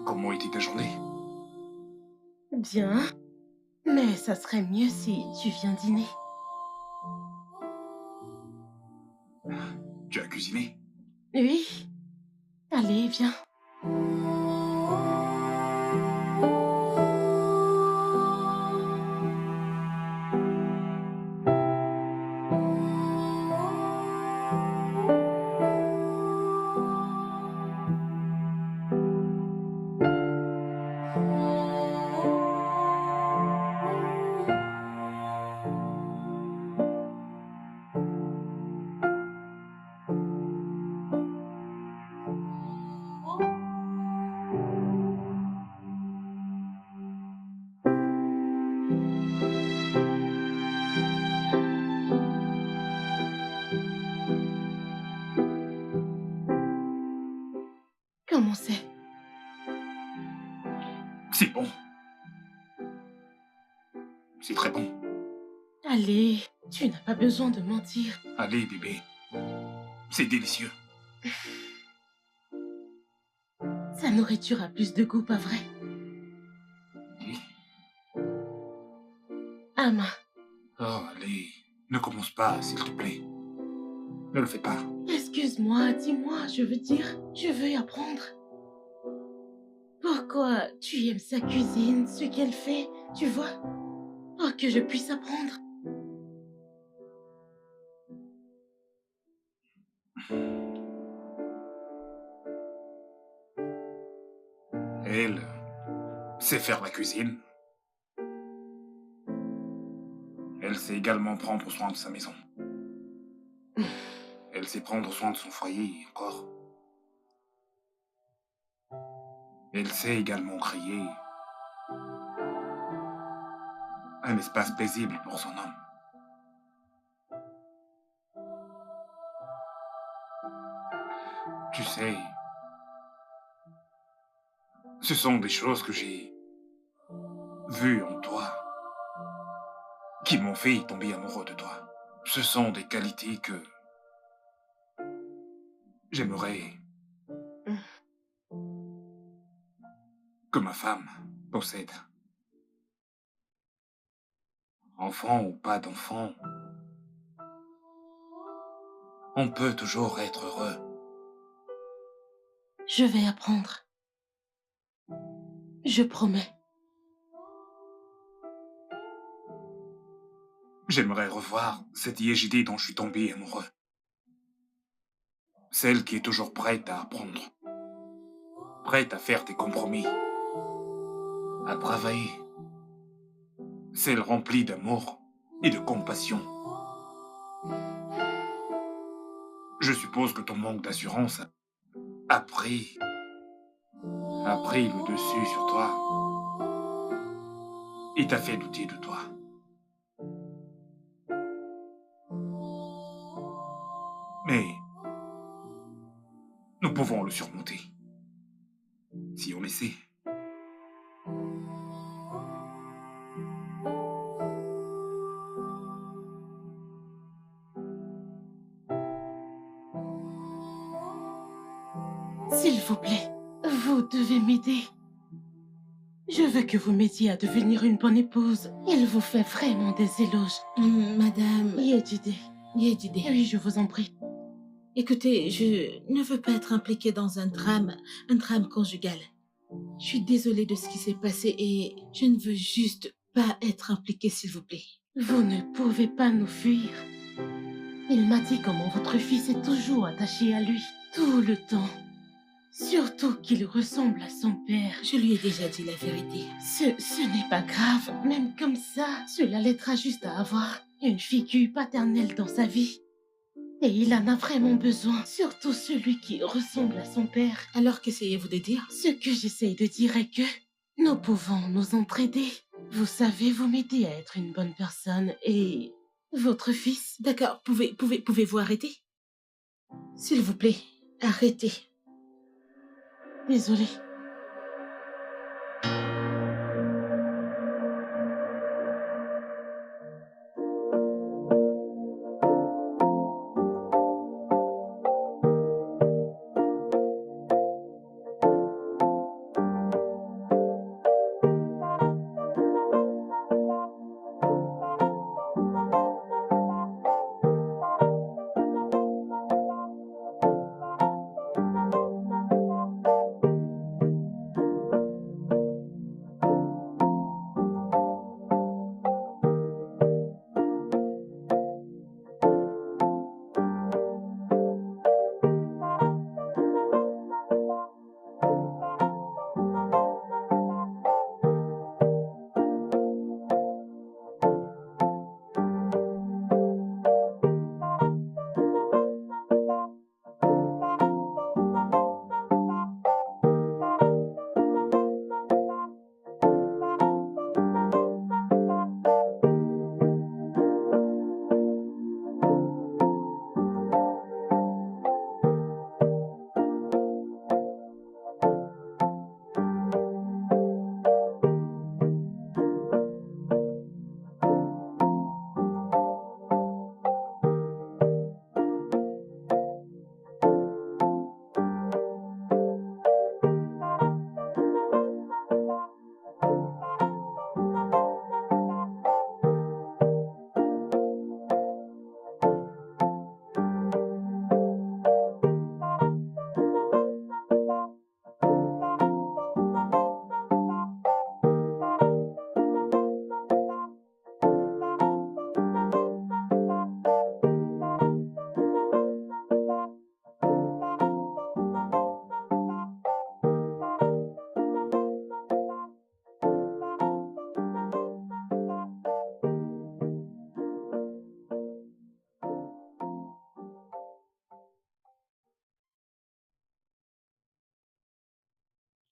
Comment était ta journée? Bien. Mais ça serait mieux si tu viens dîner. Tu as cuisiné? Oui. Allez, viens. Comment c'est? C'est bon. C'est très bon. Allez, tu n'as pas besoin de mentir. Allez, bébé. C'est délicieux. Sa nourriture a plus de goût, pas vrai? Oui. Ama, Oh, allez. Ne commence pas, s'il te plaît. Ne le fais pas. excuse-moi, dis-moi, je veux dire, je veux apprendre. Pourquoi tu aimes sa cuisine, ce qu'elle fait, tu vois? Pour que je puisse apprendre. Elle sait faire la cuisine. Elle sait également prendre soin de sa maison. Elle sait prendre soin de son foyer et encore. Elle sait également créer un espace paisible pour son homme. Tu sais, Ce sont des choses que j'ai vues en toi qui m'ont fait tomber amoureux de toi. Ce sont des qualités que j'aimerais que ma femme possède. Enfant ou pas d'enfant, on peut toujours être heureux. Je vais apprendre. Je promets. J'aimerais revoir cette Yejide dont je suis tombé amoureux. Celle qui est toujours prête à apprendre. Prête à faire des compromis. À travailler. Celle remplie d'amour et de compassion. Je suppose que ton manque d'assurance a pris le dessus sur toi et t'a fait douter de toi. Mais nous pouvons le surmonter si on essaie. S'il vous plaît, vous devez m'aider. Je veux que vous m'aidiez à devenir une bonne épouse. Il vous fait vraiment des éloges. Madame Yejide. Yejide, Oui, je vous en prie. écoutez, je ne veux pas être impliquée dans un drame conjugal. Je suis désolée de ce qui s'est passé et je ne veux juste pas être impliquée, s'il vous plaît. Vous ne pouvez pas nous fuir. Il m'a dit comment votre fils est toujours attaché à lui, tout le temps. Surtout qu'il ressemble à son père. Je lui ai déjà dit la vérité. Ce n'est pas grave, même comme ça. Cela l'aidera juste à avoir une figure paternelle dans sa vie. Et il en a vraiment besoin, surtout celui qui ressemble à son père. Alors qu'essayez-vous de dire? Ce que j'essaye de dire est que nous pouvons nous entraider. Vous savez, vous m'aidez à être une bonne personne et votre fils. D'accord, pouvez-vous arrêter? S'il vous plaît, arrêtez. Désolée.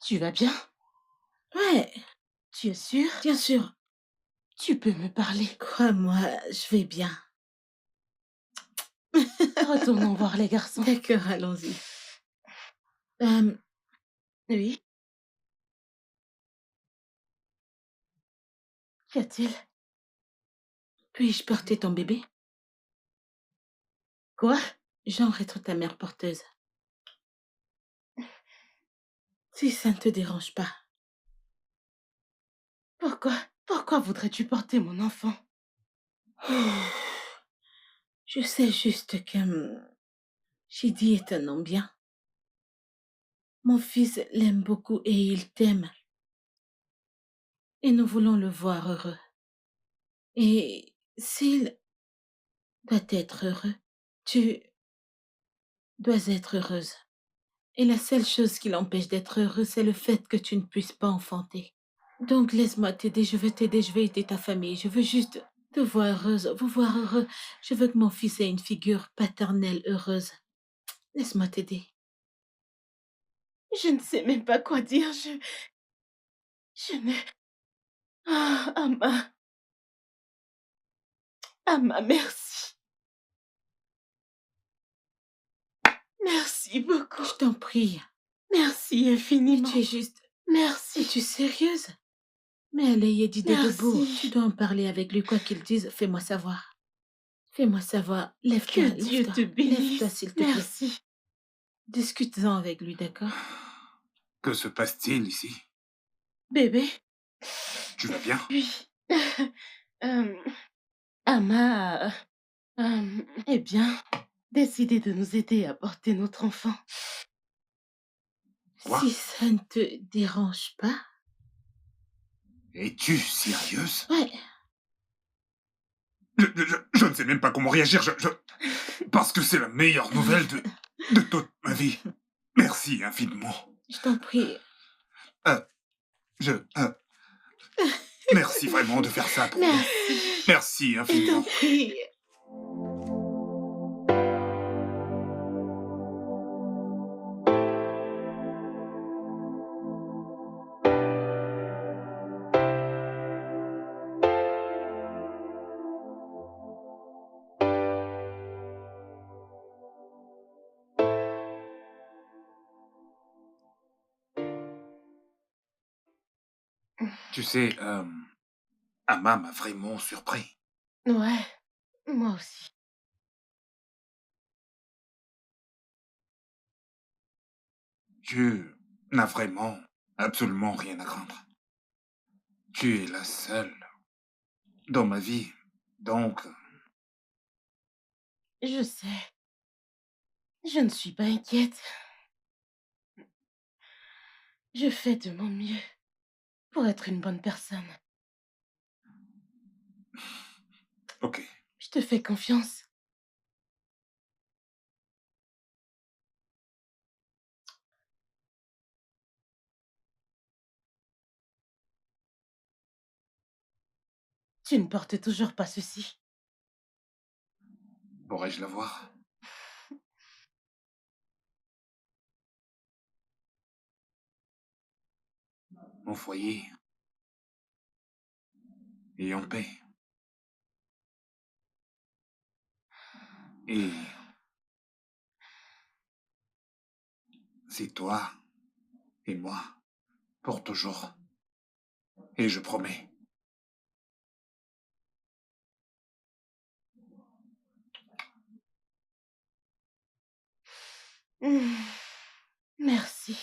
Tu vas bien? Ouais, Tu es sûre? bien sûr. Tu peux me parler. Crois-moi, je vais bien. Retournons voir les garçons. D'accord, allons-y. Oui. Qu'y a-t-il? Puis-je porter ton bébé? Quoi? Genre être ta mère porteuse. Si ça ne te dérange pas. Pourquoi voudrais-tu porter mon enfant? Je sais juste que Chidi est un homme bien. Mon fils l'aime beaucoup et il t'aime. Et nous voulons le voir heureux. Et s'il doit être heureux, tu dois être heureuse. Et la seule chose qui l'empêche d'être heureux, c'est le fait que tu ne puisses pas enfanter. Donc laisse-moi t'aider, je veux t'aider, je veux aider ta famille. Je veux juste te voir heureuse, vous voir heureux. Je veux que mon fils ait une figure paternelle heureuse. Laisse-moi t'aider. Je ne sais même pas quoi dire. Je ne... Ah, Amma, merci. Merci beaucoup. Je t'en prie. Merci infiniment. Tu es juste... Merci. Es-tu sérieuse? Mais allez, Yedide debout. Merci. Tu dois en parler avec lui, quoi qu'il dise. Fais-moi savoir. Fais-moi savoir. Lève-toi, Que Dieu lève-toi. te bénisse. Lève-toi, s'il te plaît. Merci. Discute-en avec lui, d'accord? Que se passe-t-il ici? Bébé, Tu vas bien? oui. Amma a, eh bien, décidé de nous aider à porter notre enfant. Quoi? Si ça ne te dérange pas... Es-tu sérieuse? Ouais. Je ne sais même pas comment réagir. Parce que c'est la meilleure nouvelle de toute ma vie. Merci infiniment. Je t'en prie. Merci vraiment de faire ça pour moi. Merci Je t'en infiniment. prie. Tu sais, Amma m'a vraiment surpris. Ouais, moi aussi. Tu n'as vraiment absolument rien à craindre. Tu es la seule dans ma vie. Donc, Je sais. Je ne suis pas inquiète. Je fais de mon mieux pour être une bonne personne. ok. Je te fais confiance. Tu ne portes toujours pas ceci. Pourrais-je la voir? Mon foyer est en paix. Et c'est toi et moi pour toujours. Et je promets. Merci.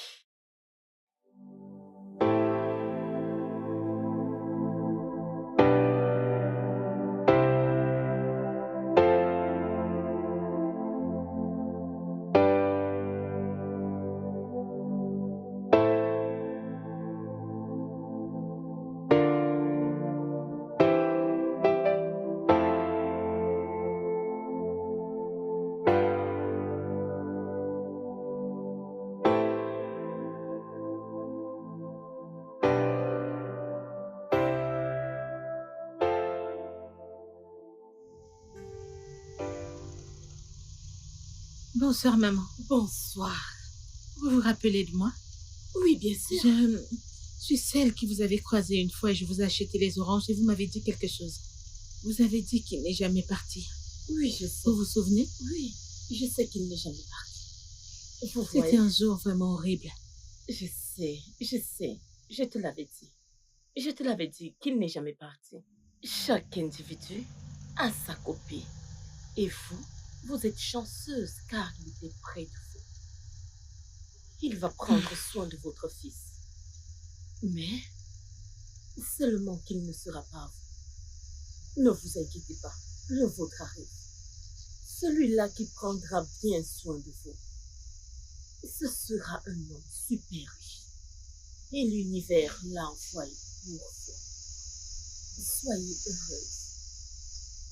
Bonsoir, maman. Bonsoir. Vous vous rappelez de moi? Oui, bien sûr. Je suis celle qui vous avait croisée une fois et je vous ai acheté les oranges et vous m'avez dit quelque chose. Vous avez dit qu'il n'est jamais parti. Oui, je sais. Vous vous souvenez? Oui, je sais qu'il n'est jamais parti. Vous C'était voyez, un jour vraiment horrible. je sais. Je te l'avais dit. Je te l'avais dit qu'il n'est jamais parti. Chaque individu a sa copie. Et vous, vous êtes chanceuse car il était près de vous. Il va prendre soin de votre fils. Mais seulement qu'il ne sera pas à vous. Ne vous inquiétez pas, le vôtre arrive. Celui-là qui prendra bien soin de vous. Ce sera un homme super riche. Et l'univers l'a envoyé pour vous. Soyez heureuse.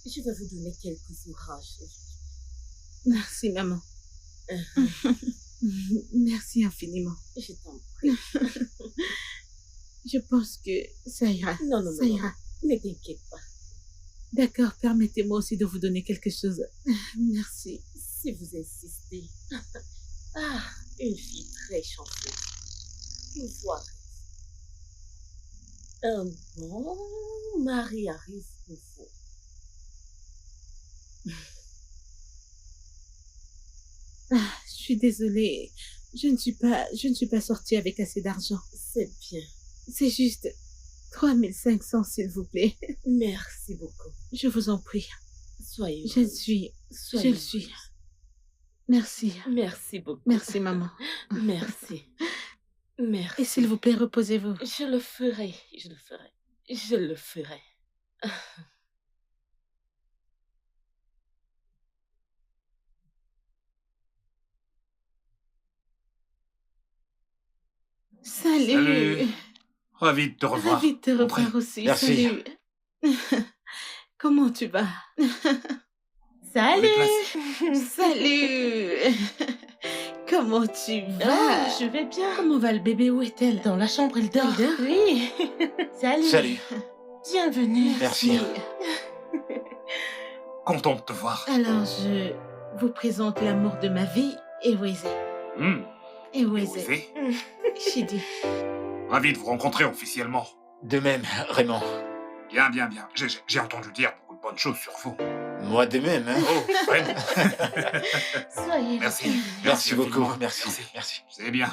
Je vais vous donner quelques ouvrages. Merci, maman. Merci infiniment. Je t'en prie. Je pense que ça ira. Non, Ça ira. Ne t'inquiète pas. D'accord, permettez-moi aussi de vous donner quelque chose. Merci. Si vous insistez. Ah, une fille très chanceuse. Une fois. Un bon mari arrive pour vous. Je suis désolée. Je ne suis pas sortie avec assez d'argent. C'est bien. C'est juste 3500, s'il vous plaît. Merci beaucoup. Je vous en prie. Soyez Je le heureuse. suis. Soyez Je le suis. Merci. Merci beaucoup. Merci, maman. Merci. Merci. Et s'il vous plaît, reposez-vous. Je le ferai. Je le ferai. Je le ferai. Salut. Salut. Ravi de te revoir. Ravi de te Entrez. revoir aussi. Merci. Salut. Comment tu vas? Salut. Salut. Comment tu vas? Je vais bien. Comment va le bébé? Où est-elle? Dans la chambre, elle dort. Elle dort? Oui. Salut. Salut. Bienvenue. Merci. Content de te voir. Alors, je vous présente l'amour de ma vie, Eweze. Eweze. Osé. Chidi. Ravi de vous rencontrer officiellement. De même, Raymond. Bien, bien, bien. J'ai entendu dire beaucoup de bonnes choses sur vous. Moi de même, hein. Oh, vraiment. Soyez Merci. bienvenus. Merci beaucoup. infiniment. Merci. Merci. C'est bien.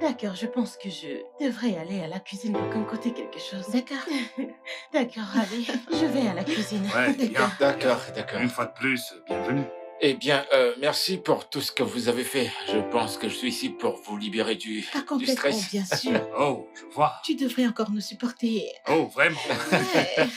D'accord, je pense que je devrais aller à la cuisine me concocter quelque chose. D'accord. D'accord, allez. Je vais à la cuisine. Ouais, bien. D'accord, d'accord. Une fois de plus, bienvenue. Eh bien, merci pour tout ce que vous avez fait. Je pense que je suis ici pour vous libérer du Pas complètement, stress. bien sûr. Oh, je vois. Tu devrais encore nous supporter. Oh, vraiment. Ouais.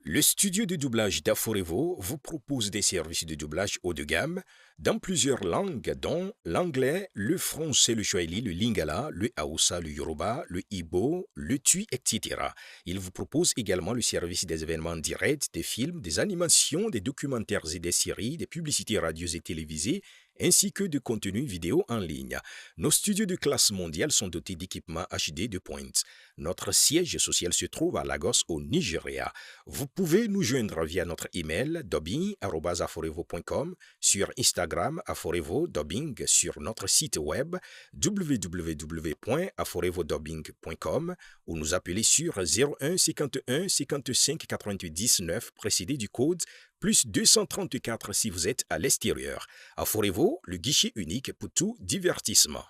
Le studio de doublage d'Aforevo vous propose des services de doublage haut de gamme dans plusieurs langues, dont l'anglais, le français, le swahili, le lingala, le hausa, le yoruba, le igbo, le tui, etc. Il vous propose également le service des événements directs, des films, des animations, des documentaires et des séries, des publicités radio et télévisées, ainsi que de contenus vidéo en ligne. Nos studios de classe mondiale sont dotés d'équipements HD de pointe. Notre siège social se trouve à Lagos, au Nigeria. Vous pouvez nous joindre via notre email dubbing@aforevo.com, sur Instagram Aforevo Dubbing, sur notre site web www.aforevodubbing.com ou nous appeler sur 01 51 55 88 19 précédé du code plus 234 si vous êtes à l'extérieur. Aforevo, le guichet unique pour tout divertissement.